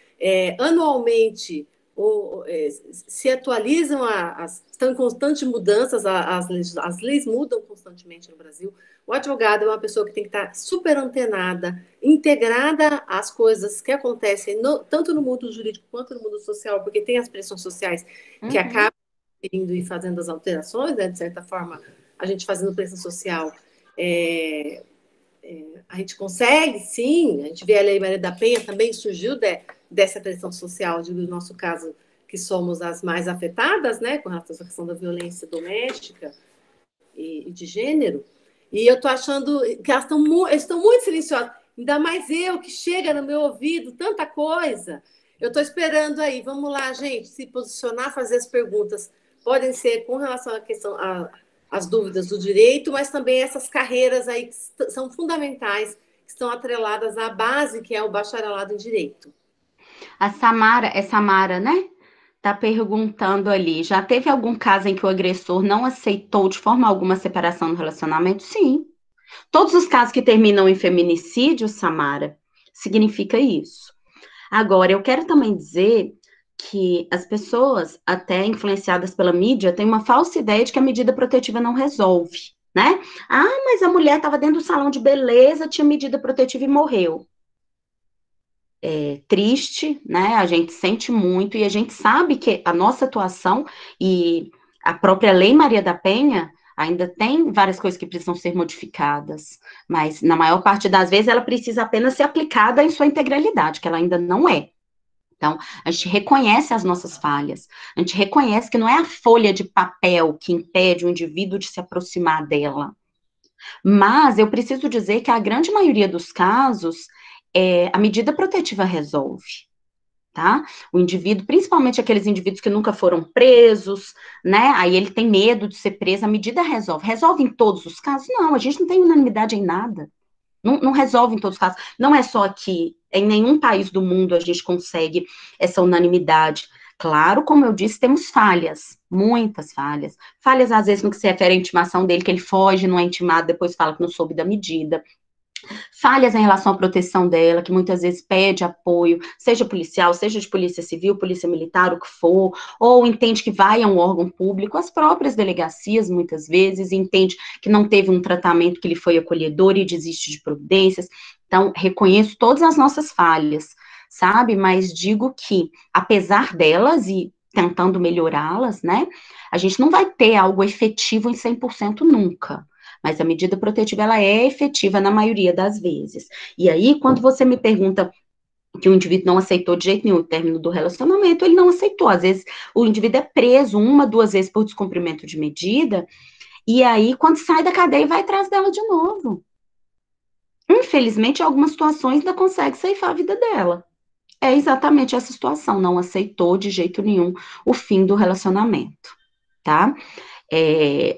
anualmente se atualizam, estão em constantes mudanças, as leis mudam constantemente no Brasil. O advogado é uma pessoa que tem que estar super antenada, integrada às coisas que acontecem tanto no mundo jurídico quanto no mundo social, porque tem as pressões sociais que acabam indo e fazendo as alterações, né? De certa forma, a gente fazendo pressão social, a gente consegue, sim, a gente vê a Lei Maria da Penha também surgiu dessa pressão social, digo, no nosso caso, que somos as mais afetadas, né, com relação à questão da violência doméstica e de gênero, e eu estou achando que eles estão muito silenciosos. Ainda mais eu, que chega no meu ouvido tanta coisa. Eu estou esperando aí. Vamos lá, gente, se posicionar, fazer as perguntas. Podem ser com relação à questão, às dúvidas do direito, mas também essas carreiras aí que são fundamentais, que estão atreladas à base, que é o bacharelado em direito. A Samara, é Samara, né? Tá perguntando ali, já teve algum caso em que o agressor não aceitou de forma alguma a separação do relacionamento? Sim. Todos os casos que terminam em feminicídio, Samara, significa isso. Agora, eu quero também dizer que as pessoas, até influenciadas pela mídia, têm uma falsa ideia de que a medida protetiva não resolve, né? Ah, mas a mulher estava dentro do salão de beleza, tinha medida protetiva e morreu. É triste, né? A gente sente muito e a gente sabe que a nossa atuação e a própria Lei Maria da Penha ainda tem várias coisas que precisam ser modificadas, mas na maior parte das vezes ela precisa apenas ser aplicada em sua integralidade, que ela ainda não é. Então, a gente reconhece as nossas falhas, a gente reconhece que não é a folha de papel que impede o indivíduo de se aproximar dela, mas eu preciso dizer que a grande maioria dos casos, a medida protetiva resolve, tá? O indivíduo, principalmente aqueles indivíduos que nunca foram presos, né? Aí ele tem medo de ser preso, a medida resolve. Resolve em todos os casos? Não, a gente não tem unanimidade em nada. Não resolve em todos os casos. Não é só aqui, em nenhum país do mundo a gente consegue essa unanimidade. Claro, como eu disse, temos falhas, muitas falhas. Falhas, às vezes, no que se refere à intimação dele, que ele foge, não é intimado, depois fala que não soube da medida. Falhas em relação à proteção dela, que muitas vezes pede apoio, seja policial, seja de polícia civil, polícia militar, o que for, ou entende que vai a um órgão público, as próprias delegacias, muitas vezes, entende que não teve um tratamento que lhe foi acolhedor e desiste de providências. Então, reconheço todas as nossas falhas, sabe? Mas digo que, apesar delas e tentando melhorá-las, né, a gente não vai ter algo efetivo em 100% nunca. Mas a medida protetiva, ela é efetiva na maioria das vezes. E aí, quando você me pergunta que o indivíduo não aceitou de jeito nenhum o término do relacionamento, ele não aceitou. Às vezes, o indivíduo é preso uma, duas vezes por descumprimento de medida, e aí, quando sai da cadeia, vai atrás dela de novo. Infelizmente, em algumas situações, ainda consegue ceifar a vida dela. É exatamente essa situação, não aceitou de jeito nenhum o fim do relacionamento, tá?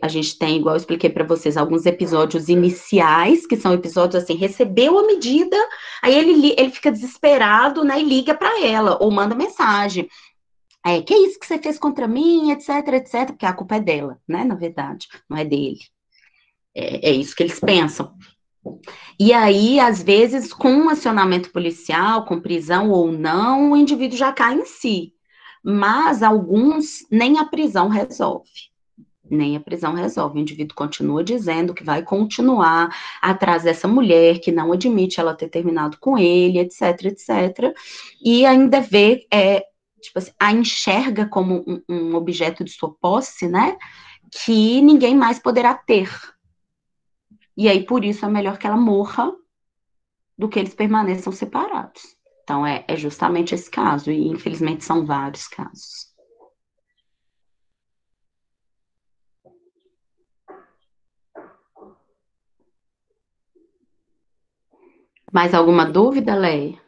A gente tem, igual eu expliquei para vocês, alguns episódios iniciais, que são episódios assim, recebeu a medida, aí ele fica desesperado, né, e liga para ela, ou manda mensagem. Que é isso que você fez contra mim, etc, etc, porque a culpa é dela, né, na verdade, não é dele. É isso que eles pensam. E aí, às vezes, com um acionamento policial, com prisão ou não, o indivíduo já cai em si. Mas alguns nem a prisão resolve. Nem a prisão resolve. O indivíduo continua dizendo que vai continuar atrás dessa mulher, que não admite ela ter terminado com ele, etc, etc. E ainda vê, tipo assim, a enxerga como um objeto de sua posse, né? Que ninguém mais poderá ter. E aí, por isso, é melhor que ela morra do que eles permaneçam separados. Então, é justamente esse caso, e infelizmente são vários casos. Mais alguma dúvida, Leia?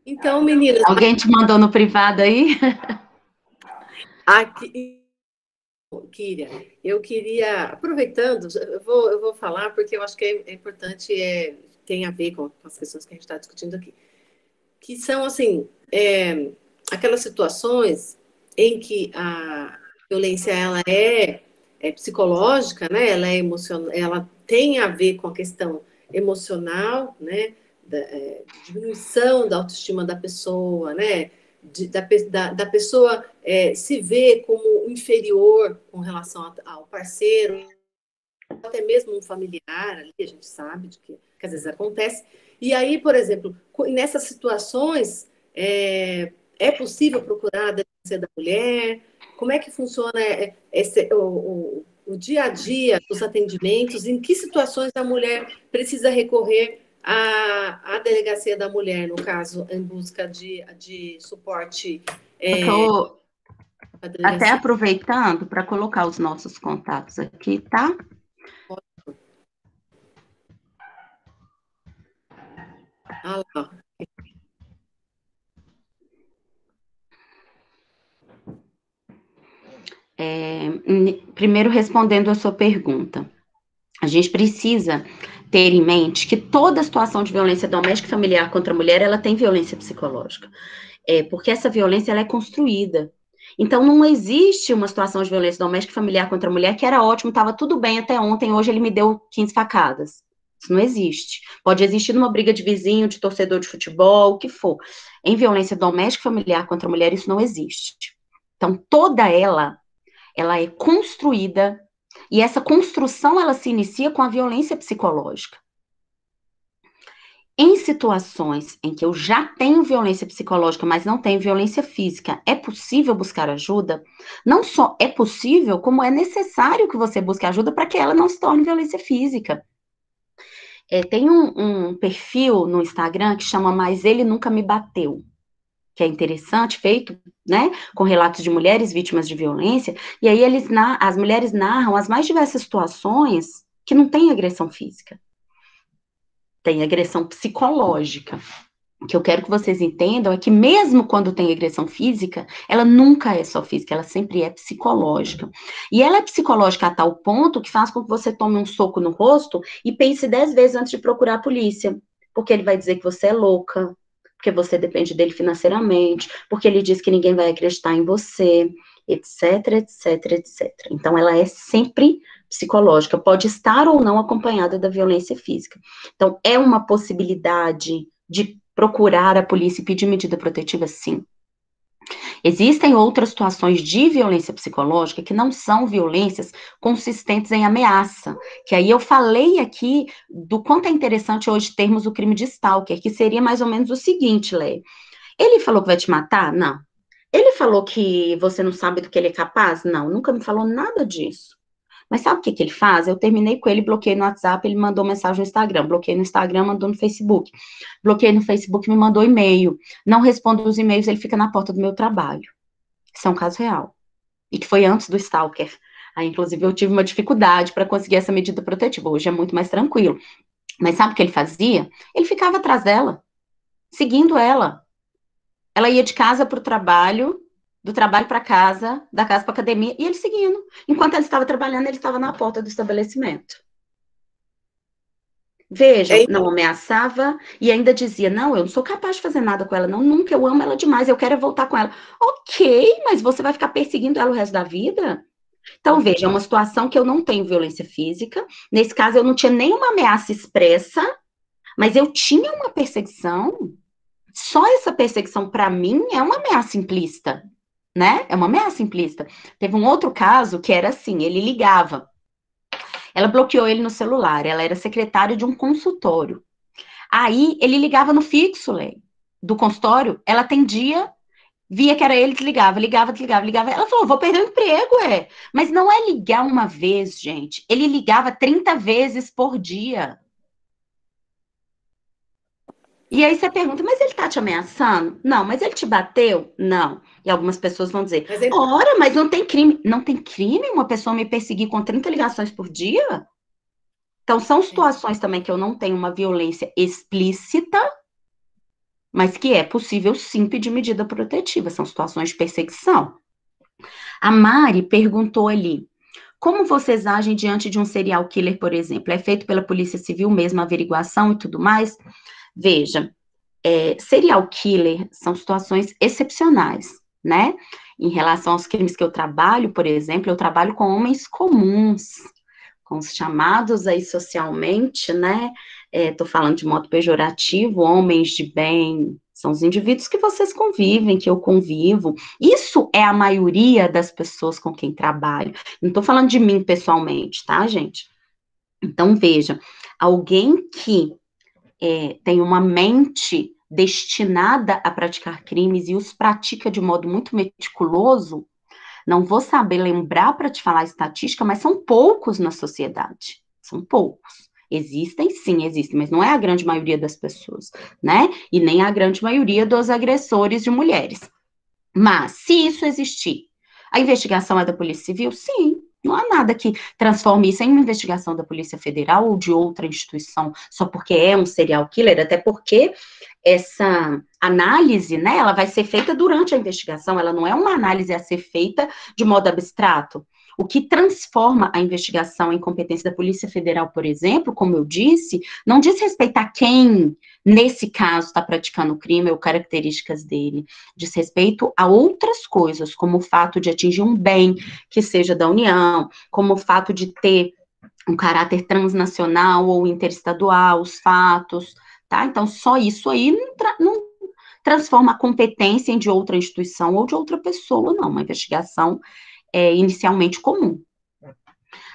Então, meninas, Alguém te mandou no privado aí? aqui, Kíria, eu queria, aproveitando, eu vou falar porque eu acho que é importante, tem a ver com as questões que a gente está discutindo aqui, que são, assim, aquelas situações em que a violência, ela é psicológica, né? Ela é emocional, ela tem a ver com a questão emocional, né? Diminuição da autoestima da pessoa, né? Da pessoa se ver como inferior com relação ao parceiro, até mesmo um familiar, ali a gente sabe que às vezes acontece. E aí, por exemplo, nessas situações, é possível procurar a delegacia da mulher? Como é que funciona o dia a dia dos atendimentos? Em que situações a mulher precisa recorrer à delegacia da mulher, no caso, em busca de suporte Eu estou à até delegacia? aproveitando para colocar os nossos contatos aqui, tá? Ah, lá. Primeiro, respondendo a sua pergunta, a gente precisa ter em mente que toda situação de violência doméstica e familiar contra a mulher, ela tem violência psicológica. Porque essa violência, ela é construída. Então, não existe uma situação de violência doméstica e familiar contra a mulher que era ótimo, estava tudo bem até ontem, hoje ele me deu 15 facadas. Isso não existe. Pode existir numa briga de vizinho, de torcedor de futebol, o que for. Em violência doméstica e familiar contra a mulher, isso não existe. Então, toda ela é construída, e essa construção, ela se inicia com a violência psicológica. Em situações em que eu já tenho violência psicológica, mas não tenho violência física, é possível buscar ajuda? Não só é possível, como é necessário que você busque ajuda para que ela não se torne violência física. Tem um perfil no Instagram que chama Mas Ele Nunca Me Bateu, que é interessante, feito, né, com relatos de mulheres vítimas de violência, e aí as mulheres narram as mais diversas situações que não têm agressão física, tem agressão psicológica. O que eu quero que vocês entendam é que mesmo quando tem agressão física, ela nunca é só física, ela sempre é psicológica. E ela é psicológica a tal ponto que faz com que você tome um soco no rosto e pense 10 vezes antes de procurar a polícia. Porque ele vai dizer que você é louca, porque você depende dele financeiramente, porque ele diz que ninguém vai acreditar em você, etc, etc, etc. Então, ela é sempre psicológica, pode estar ou não acompanhada da violência física. Então, é uma possibilidade de procurar a polícia e pedir medida protetiva, sim. Existem outras situações de violência psicológica que não são violências consistentes em ameaça, que aí eu falei aqui do quanto é interessante hoje termos o crime de stalker, que seria mais ou menos o seguinte, Lê. Ele falou que vai te matar? Não. Ele falou que você não sabe do que ele é capaz? Não, nunca me falou nada disso. Mas sabe o que que ele faz? Eu terminei com ele, bloqueei no WhatsApp, ele mandou mensagem no Instagram, bloqueei no Instagram, mandou no Facebook. Bloqueei no Facebook, me mandou e-mail. Não respondo os e-mails, ele fica na porta do meu trabalho. Isso é um caso real. E que foi antes do Stalker. Aí, inclusive, eu tive uma dificuldade para conseguir essa medida protetiva. Hoje é muito mais tranquilo. Mas sabe o que ele fazia? Ele ficava atrás dela, seguindo ela. Ela ia de casa para o trabalho, do trabalho para casa, da casa para academia, e ele seguindo. Enquanto ele estava trabalhando, ele estava na porta do estabelecimento. Vejam, É, não ameaçava e ainda dizia: não, eu não sou capaz de fazer nada com ela, não, nunca, eu amo ela demais, eu quero voltar com ela. Ok, mas você vai ficar perseguindo ela o resto da vida? Então, veja, é uma situação que eu não tenho violência física. Nesse caso, eu não tinha nenhuma ameaça expressa, mas eu tinha uma perseguição. Só essa perseguição, para mim, é uma ameaça implícita, né? É uma ameaça implícita. Teve um outro caso que era assim: ele ligava. Ela bloqueou ele no celular, ela era secretária de um consultório. Aí ele ligava no fixo, Lê, do consultório, ela atendia, via que era ele, desligava, ligava, desligava, ligava. Ela falou: vou perder o emprego, é. Mas não é ligar uma vez, gente. Ele ligava 30 vezes por dia. E aí você pergunta: mas ele tá te ameaçando? Não. Mas ele te bateu? Não. E algumas pessoas vão dizer: mas ele ora, mas não tem crime. Não tem crime uma pessoa me perseguir com 30 ligações por dia? Então, são situações também que eu não tenho uma violência explícita, mas que é possível sim pedir medida protetiva, são situações de perseguição. A Mari perguntou ali: como vocês agem diante de um serial killer, por exemplo? É feito pela Polícia Civil mesmo, a averiguação e tudo mais? Veja, serial killer são situações excepcionais, né? Em relação aos crimes que eu trabalho, por exemplo, eu trabalho com homens comuns, com os chamados aí socialmente, né? Estou falando de modo pejorativo, homens de bem, são os indivíduos que vocês convivem, que eu convivo. Isso é a maioria das pessoas com quem trabalho. Não estou falando de mim pessoalmente, tá, gente? Então, veja, alguém que tem uma mente destinada a praticar crimes e os pratica de modo muito meticuloso, não vou saber lembrar para te falar a estatística, mas são poucos na sociedade. São poucos. Existem, sim, existem, mas não é a grande maioria das pessoas, né? E nem a grande maioria dos agressores de mulheres. Mas, se isso existir, a investigação é da Polícia Civil? Sim. Não há nada que transforme isso em uma investigação da Polícia Federal ou de outra instituição, só porque é um serial killer, até porque essa análise, né, ela vai ser feita durante a investigação, ela não é uma análise a ser feita de modo abstrato. O que transforma a investigação em competência da Polícia Federal, por exemplo, como eu disse, não diz respeito a quem, nesse caso, está praticando o crime ou características dele, diz respeito a outras coisas, como o fato de atingir um bem que seja da União, como o fato de ter um caráter transnacional ou interestadual, os fatos, tá? Então, só isso aí não transforma a competência em de outra instituição ou de outra pessoa, não. Uma investigação é inicialmente comum.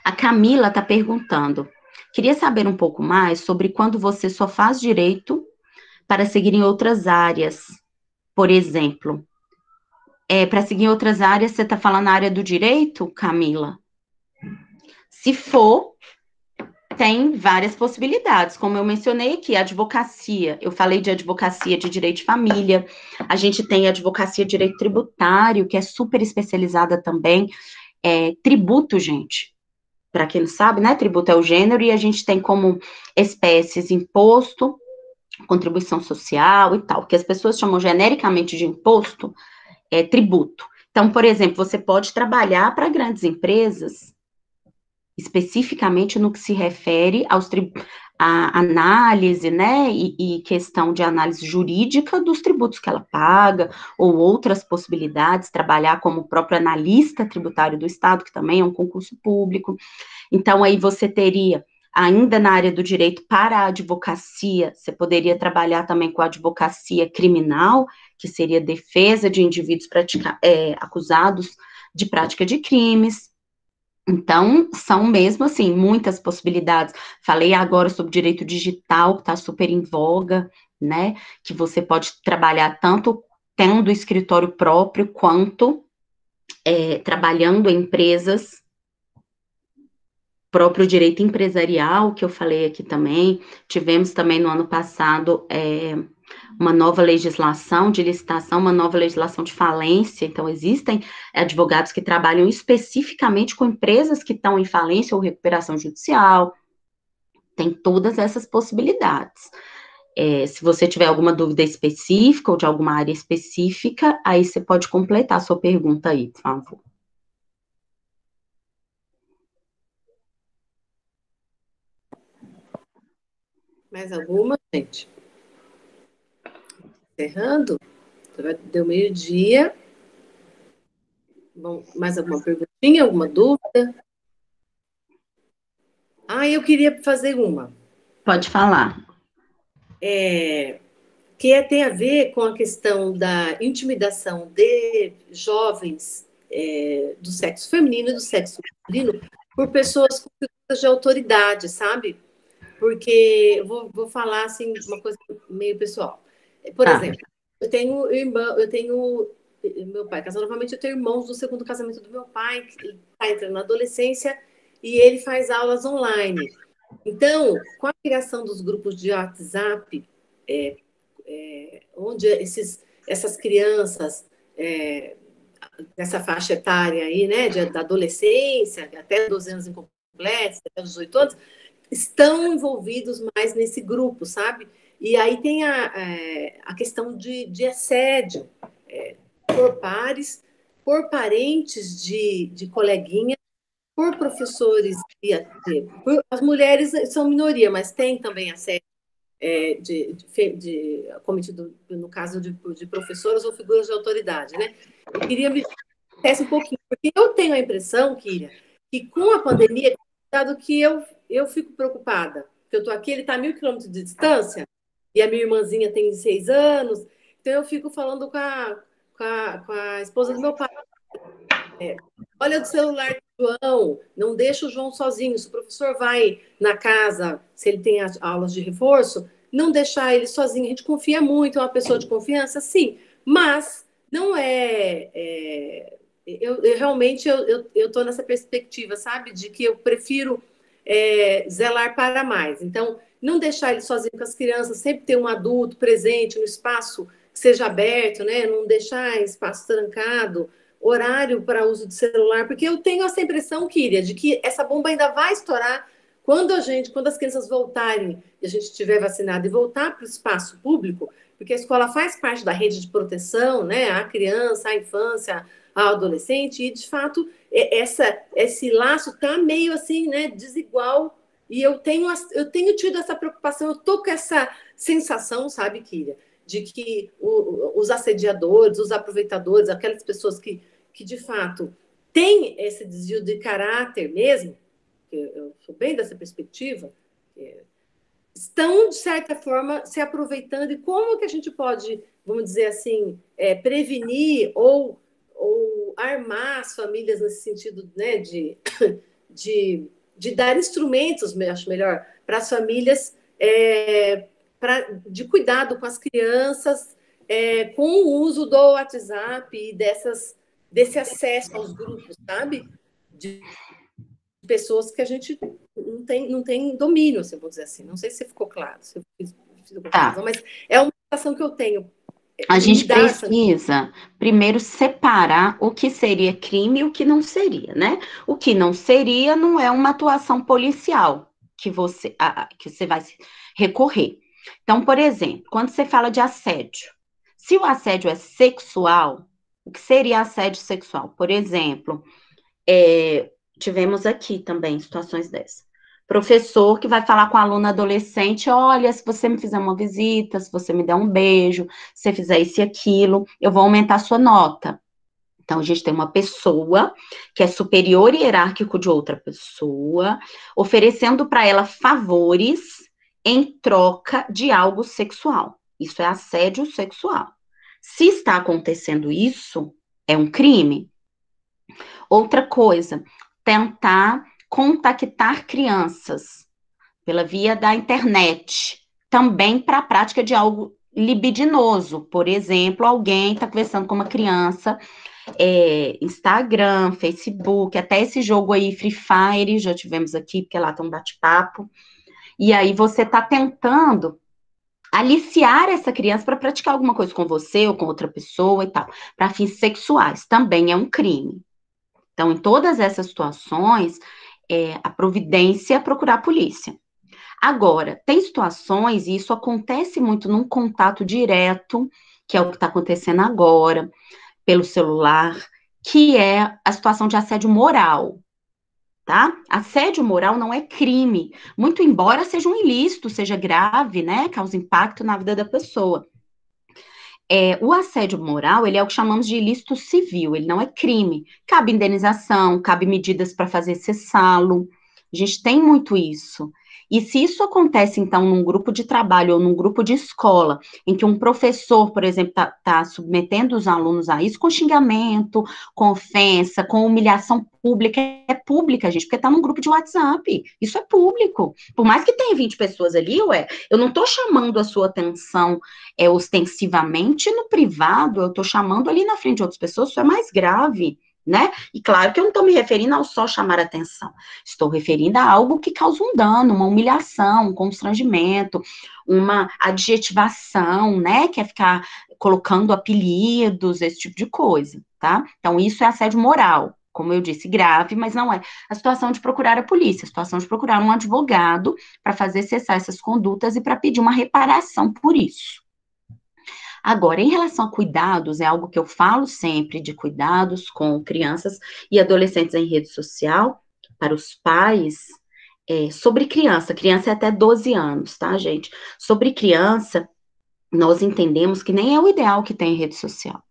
A Camila está perguntando, queria saber um pouco mais sobre quando você só faz direito para seguir em outras áreas, por exemplo. Para seguir em outras áreas, você está falando na área do direito, Camila? Se for, tem várias possibilidades, como eu mencionei aqui, a advocacia, eu falei de advocacia de direito de família, a gente tem a advocacia de direito tributário, que é super especializada também, tributo, gente, para quem não sabe, né, tributo é o gênero, e a gente tem como espécies imposto, contribuição social e tal, que as pessoas chamam genericamente de imposto, tributo. Então, por exemplo, você pode trabalhar para grandes empresas, especificamente no que se refere à análise, né, e questão de análise jurídica dos tributos que ela paga, ou outras possibilidades, trabalhar como próprio analista tributário do Estado, que também é um concurso público. Então, aí você teria, ainda na área do direito, para a advocacia, você poderia trabalhar também com a advocacia criminal, que seria defesa de indivíduos acusados de prática de crimes. Então, são mesmo assim, muitas possibilidades. Falei agora sobre direito digital, que está super em voga, né? Que você pode trabalhar tanto tendo escritório próprio, quanto trabalhando em empresas, próprio direito empresarial, que eu falei aqui também. Tivemos também no ano passado uma nova legislação de licitação, uma nova legislação de falência, então existem advogados que trabalham especificamente com empresas que estão em falência ou recuperação judicial, tem todas essas possibilidades. Se você tiver alguma dúvida específica ou de alguma área específica, aí você pode completar a sua pergunta aí, por favor. Mais alguma, gente? Encerrando? Deu meio-dia. Bom, mais alguma perguntinha, alguma dúvida? Eu queria fazer uma. Pode falar. Tem a ver com a questão da intimidação de jovens do sexo feminino e do sexo masculino por pessoas com figuras de autoridade, sabe? Porque eu vou falar assim uma coisa meio pessoal. Por exemplo, eu tenho irmão, meu pai casou novamente, eu tenho irmãos do segundo casamento do meu pai, que está entrando na adolescência, e ele faz aulas online. Então, com a criação dos grupos de WhatsApp, onde essas crianças, nessa faixa etária aí, né, da adolescência, até 12 anos incompletos, até os 18 anos, estão envolvidos mais nesse grupo, sabe? E aí tem a questão de assédio por pares, por parentes de coleguinha, por professores, as mulheres são minoria, mas tem também assédio cometido no caso de professoras ou figuras de autoridade, né? Eu queria me conhece um pouquinho, porque eu tenho a impressão, Kíria, que com a pandemia, dado que eu fico preocupada, porque eu estou aqui, ele está a 1.000 quilômetros de distância, e a minha irmãzinha tem 6 anos, então eu fico falando com a esposa do meu pai. Olha do celular do João, não deixa o João sozinho. Se o professor vai na casa, se ele tem as aulas de reforço, não deixar ele sozinho. A gente confia muito, é uma pessoa de confiança, sim, mas não eu realmente eu estou nessa perspectiva, sabe, de que eu prefiro zelar para mais. Então, não deixar ele sozinho com as crianças, sempre ter um adulto presente no espaço que seja aberto, né? Não deixar espaço trancado horário para uso de celular, porque eu tenho essa impressão, Kíria, de que essa bomba ainda vai estourar quando as crianças voltarem, e a gente estiver vacinado e voltar para o espaço público, porque a escola faz parte da rede de proteção, né? A criança, a infância, ao adolescente, e de fato esse laço está meio assim, né, desigual, e eu tenho tido essa preocupação, eu tô com essa sensação, sabe, Kíria, de que os assediadores, os aproveitadores, aquelas pessoas que de fato têm esse desvio de caráter mesmo, eu sou bem dessa perspectiva, estão, de certa forma, se aproveitando, e como que a gente pode, vamos dizer assim, prevenir ou armar as famílias nesse sentido, né, de dar instrumentos, acho melhor, para as famílias de cuidado com as crianças, com o uso do WhatsApp e desse acesso aos grupos, sabe? De pessoas que a gente não tem domínio, se eu vou dizer assim. Não sei se ficou claro, se eu fiz Tá. mas é uma sensação que eu tenho. A gente precisa primeiro separar o que seria crime e o que não seria, né? O que não seria não é uma atuação policial que você vai recorrer. Então, por exemplo, quando você fala de assédio, se o assédio é sexual, o que seria assédio sexual? Por exemplo, tivemos aqui também situações dessas. Professor que vai falar com a aluna adolescente, olha, se você me fizer uma visita, se você me der um beijo, se você fizer isso e aquilo, eu vou aumentar a sua nota. Então, a gente tem uma pessoa que é superior e hierárquico de outra pessoa, oferecendo para ela favores em troca de algo sexual. Isso é assédio sexual. Se está acontecendo isso, é um crime. Outra coisa, tentar contactar crianças pela via da internet, também para a prática de algo libidinoso. Por exemplo, alguém está conversando com uma criança, Instagram, Facebook, até esse jogo aí, Free Fire, já tivemos aqui, porque lá tem um bate-papo, e aí você está tentando aliciar essa criança para praticar alguma coisa com você ou com outra pessoa e tal, para fins sexuais, também é um crime. Então, em todas essas situações, a providência é procurar a polícia. Agora, tem situações, e isso acontece muito num contato direto, que é o que está acontecendo agora, pelo celular, que é a situação de assédio moral, tá? Assédio moral não é crime, muito embora seja um ilícito, seja grave, né? Causa impacto na vida da pessoa. O assédio moral, ele é o que chamamos de ilícito civil, ele não é crime. Cabe indenização, cabe medidas para fazer cessá-lo. A gente tem muito isso. E se isso acontece, então, num grupo de trabalho ou num grupo de escola, em que um professor, por exemplo, está submetendo os alunos a isso, com xingamento, com ofensa, com humilhação pública, é pública, gente, porque está num grupo de WhatsApp. Isso é público. Por mais que tenha 20 pessoas ali, eu não estou chamando a sua atenção ostensivamente no privado, eu estou chamando ali na frente de outras pessoas, isso é mais grave, né? E claro que eu não estou me referindo ao só chamar atenção, estou referindo a algo que causa um dano, uma humilhação, um constrangimento, uma adjetivação, né? Que é ficar colocando apelidos, esse tipo de coisa, tá? Então, isso é assédio moral. Como eu disse, grave, mas não é a situação de procurar a polícia, a situação de procurar um advogado para fazer cessar essas condutas e para pedir uma reparação por isso. Agora, em relação a cuidados, é algo que eu falo sempre de cuidados com crianças e adolescentes em rede social, para os pais, sobre criança é até 12 anos, tá, gente? Sobre criança, nós entendemos que nem é o ideal que tem rede social.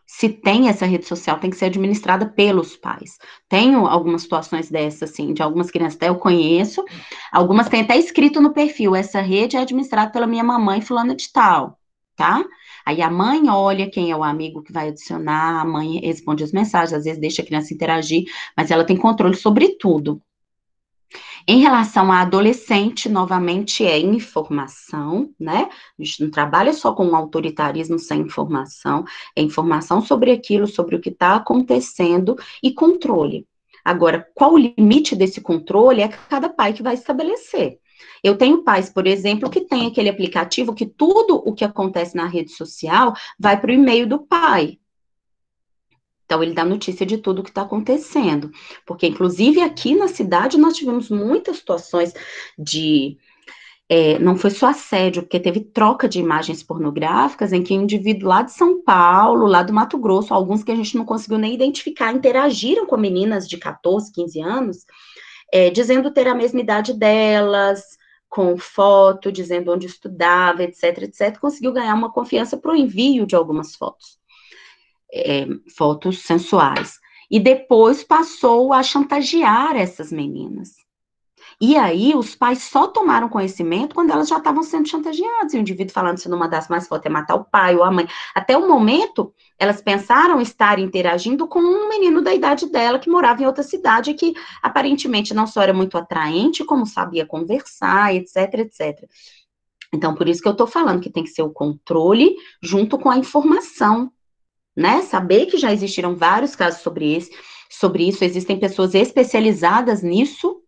Se tem essa rede social, tem que ser administrada pelos pais. Tenho algumas situações dessas, assim, de algumas crianças, até eu conheço, algumas têm até escrito no perfil, essa rede é administrada pela minha mamãe fulana de tal, tá? Aí a mãe olha quem é o amigo que vai adicionar, a mãe responde as mensagens, às vezes deixa a criança interagir, mas ela tem controle sobre tudo. Em relação a adolescente, novamente, é informação, né? A gente não trabalha só com autoritarismo sem informação, é informação sobre aquilo, sobre o que está acontecendo e controle. Agora, qual o limite desse controle é cada pai que vai estabelecer. Eu tenho pais, por exemplo, que tem aquele aplicativo que tudo o que acontece na rede social vai para o e-mail do pai. Então, ele dá notícia de tudo que está acontecendo. Porque, inclusive, aqui na cidade, nós tivemos muitas situações de. Não foi só assédio, porque teve troca de imagens pornográficas em que um indivíduo lá de São Paulo, lá do Mato Grosso, alguns que a gente não conseguiu nem identificar, interagiram com meninas de 14, 15 anos, dizendo ter a mesma idade delas, com foto, dizendo onde estudava, etc, etc. Conseguiu ganhar uma confiança para o envio de algumas fotos. Fotos sensuais. E depois passou a chantagear essas meninas. E aí os pais só tomaram conhecimento quando elas já estavam sendo chantageadas. E o indivíduo falando, se não mandasse mais foto, é matar o pai ou a mãe. Até o momento, elas pensaram estar interagindo com um menino da idade dela que morava em outra cidade e que aparentemente não só era muito atraente, como sabia conversar, etc, etc. Então, por isso que eu estou falando que tem que ser o controle junto com a informação, né? Saber que já existiram vários casos sobre isso, existem pessoas especializadas nisso,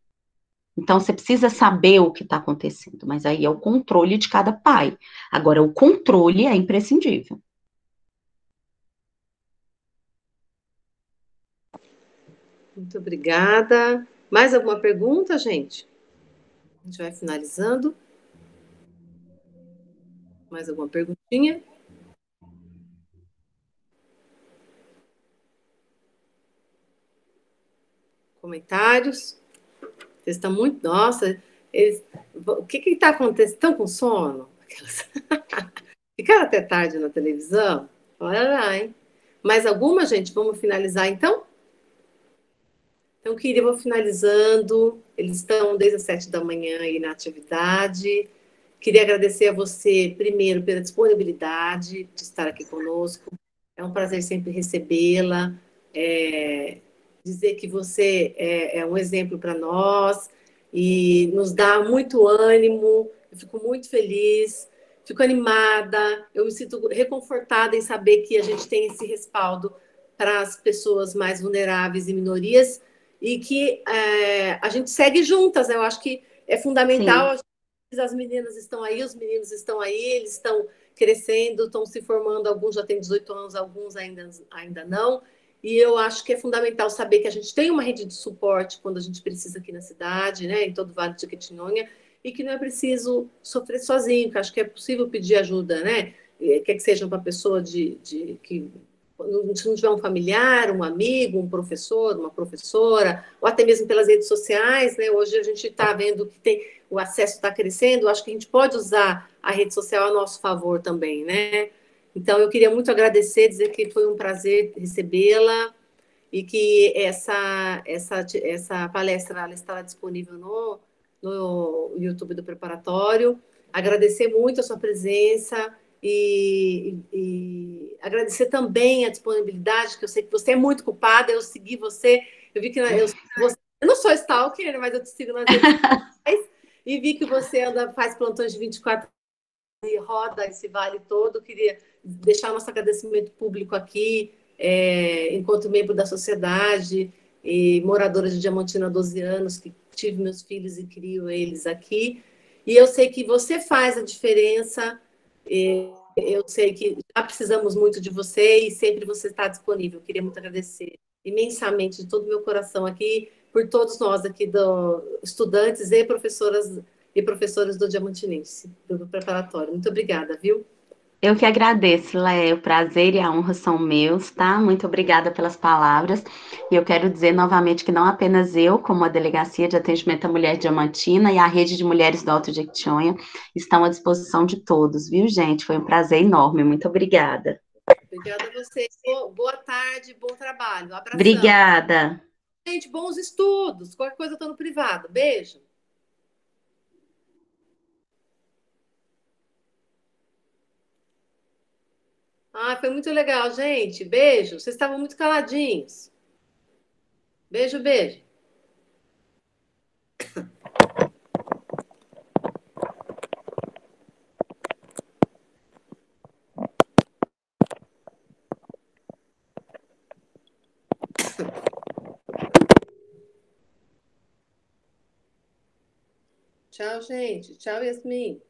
então você precisa saber o que está acontecendo, mas aí é o controle de cada pai. Agora, o controle é imprescindível. Muito obrigada. Mais alguma pergunta, gente? A gente vai finalizando. Mais alguma perguntinha? Comentários? Vocês estão muito. Nossa, o que está acontecendo? Estão com sono? Ficaram até tarde na televisão? Olha lá, hein? Mais alguma, gente? Vamos finalizar então? Então, queria, vou finalizando. Eles estão desde as 7 da manhã aí na atividade. Queria agradecer a você, primeiro, pela disponibilidade de estar aqui conosco. É um prazer sempre recebê-la. Dizer que você é um exemplo para nós e nos dá muito ânimo. Eu fico muito feliz, fico animada. Eu me sinto reconfortada em saber que a gente tem esse respaldo para as pessoas mais vulneráveis e minorias e que a gente segue juntas. Né? Eu acho que é fundamental. Sim. As meninas estão aí, os meninos estão aí, eles estão crescendo, estão se formando, alguns já têm 18 anos, alguns ainda não. E eu acho que é fundamental saber que a gente tem uma rede de suporte quando a gente precisa aqui na cidade, né, em todo o Vale de Jequitinhonha, e que não é preciso sofrer sozinho, que acho que é possível pedir ajuda, né? Quer que seja uma pessoa que se não tiver um familiar, um amigo, um professor, uma professora, ou até mesmo pelas redes sociais, né? Hoje a gente está vendo que o acesso está crescendo, acho que a gente pode usar a rede social a nosso favor também, né? Então, eu queria muito agradecer, dizer que foi um prazer recebê-la e que essa palestra ela estará disponível no YouTube do Preparatório. Agradecer muito a sua presença e agradecer também a disponibilidade, que eu sei que você é muito culpada, eu segui você, eu vi que eu não sou stalker, mas eu te sigo nas redes sociais e vi que você faz plantões de 24 e roda esse vale todo. Queria deixar nosso agradecimento público aqui, enquanto membro da sociedade e moradora de Diamantina há 12 anos, que tive meus filhos e crio eles aqui. E eu sei que você faz a diferença, eu sei que já precisamos muito de você e sempre você está disponível. Queria muito agradecer imensamente, de todo o meu coração aqui, por todos nós aqui, estudantes e professores do Diamantinense, do preparatório. Muito obrigada, viu? Eu que agradeço, Lé, o prazer e a honra são meus, tá? Muito obrigada pelas palavras. E eu quero dizer novamente que não apenas eu, como a Delegacia de Atendimento à Mulher Diamantina e a Rede de Mulheres do Alto Jequitinhonha, estão à disposição de todos, viu, gente? Foi um prazer enorme. Muito obrigada. Obrigada a você. Boa tarde, bom trabalho. Abração. Obrigada. Gente, bons estudos. Qualquer coisa eu tô no privado. Beijo. Ah, foi muito legal, gente. Beijo. Vocês estavam muito caladinhos. Beijo, beijo. Tchau, gente. Tchau, Yasmin.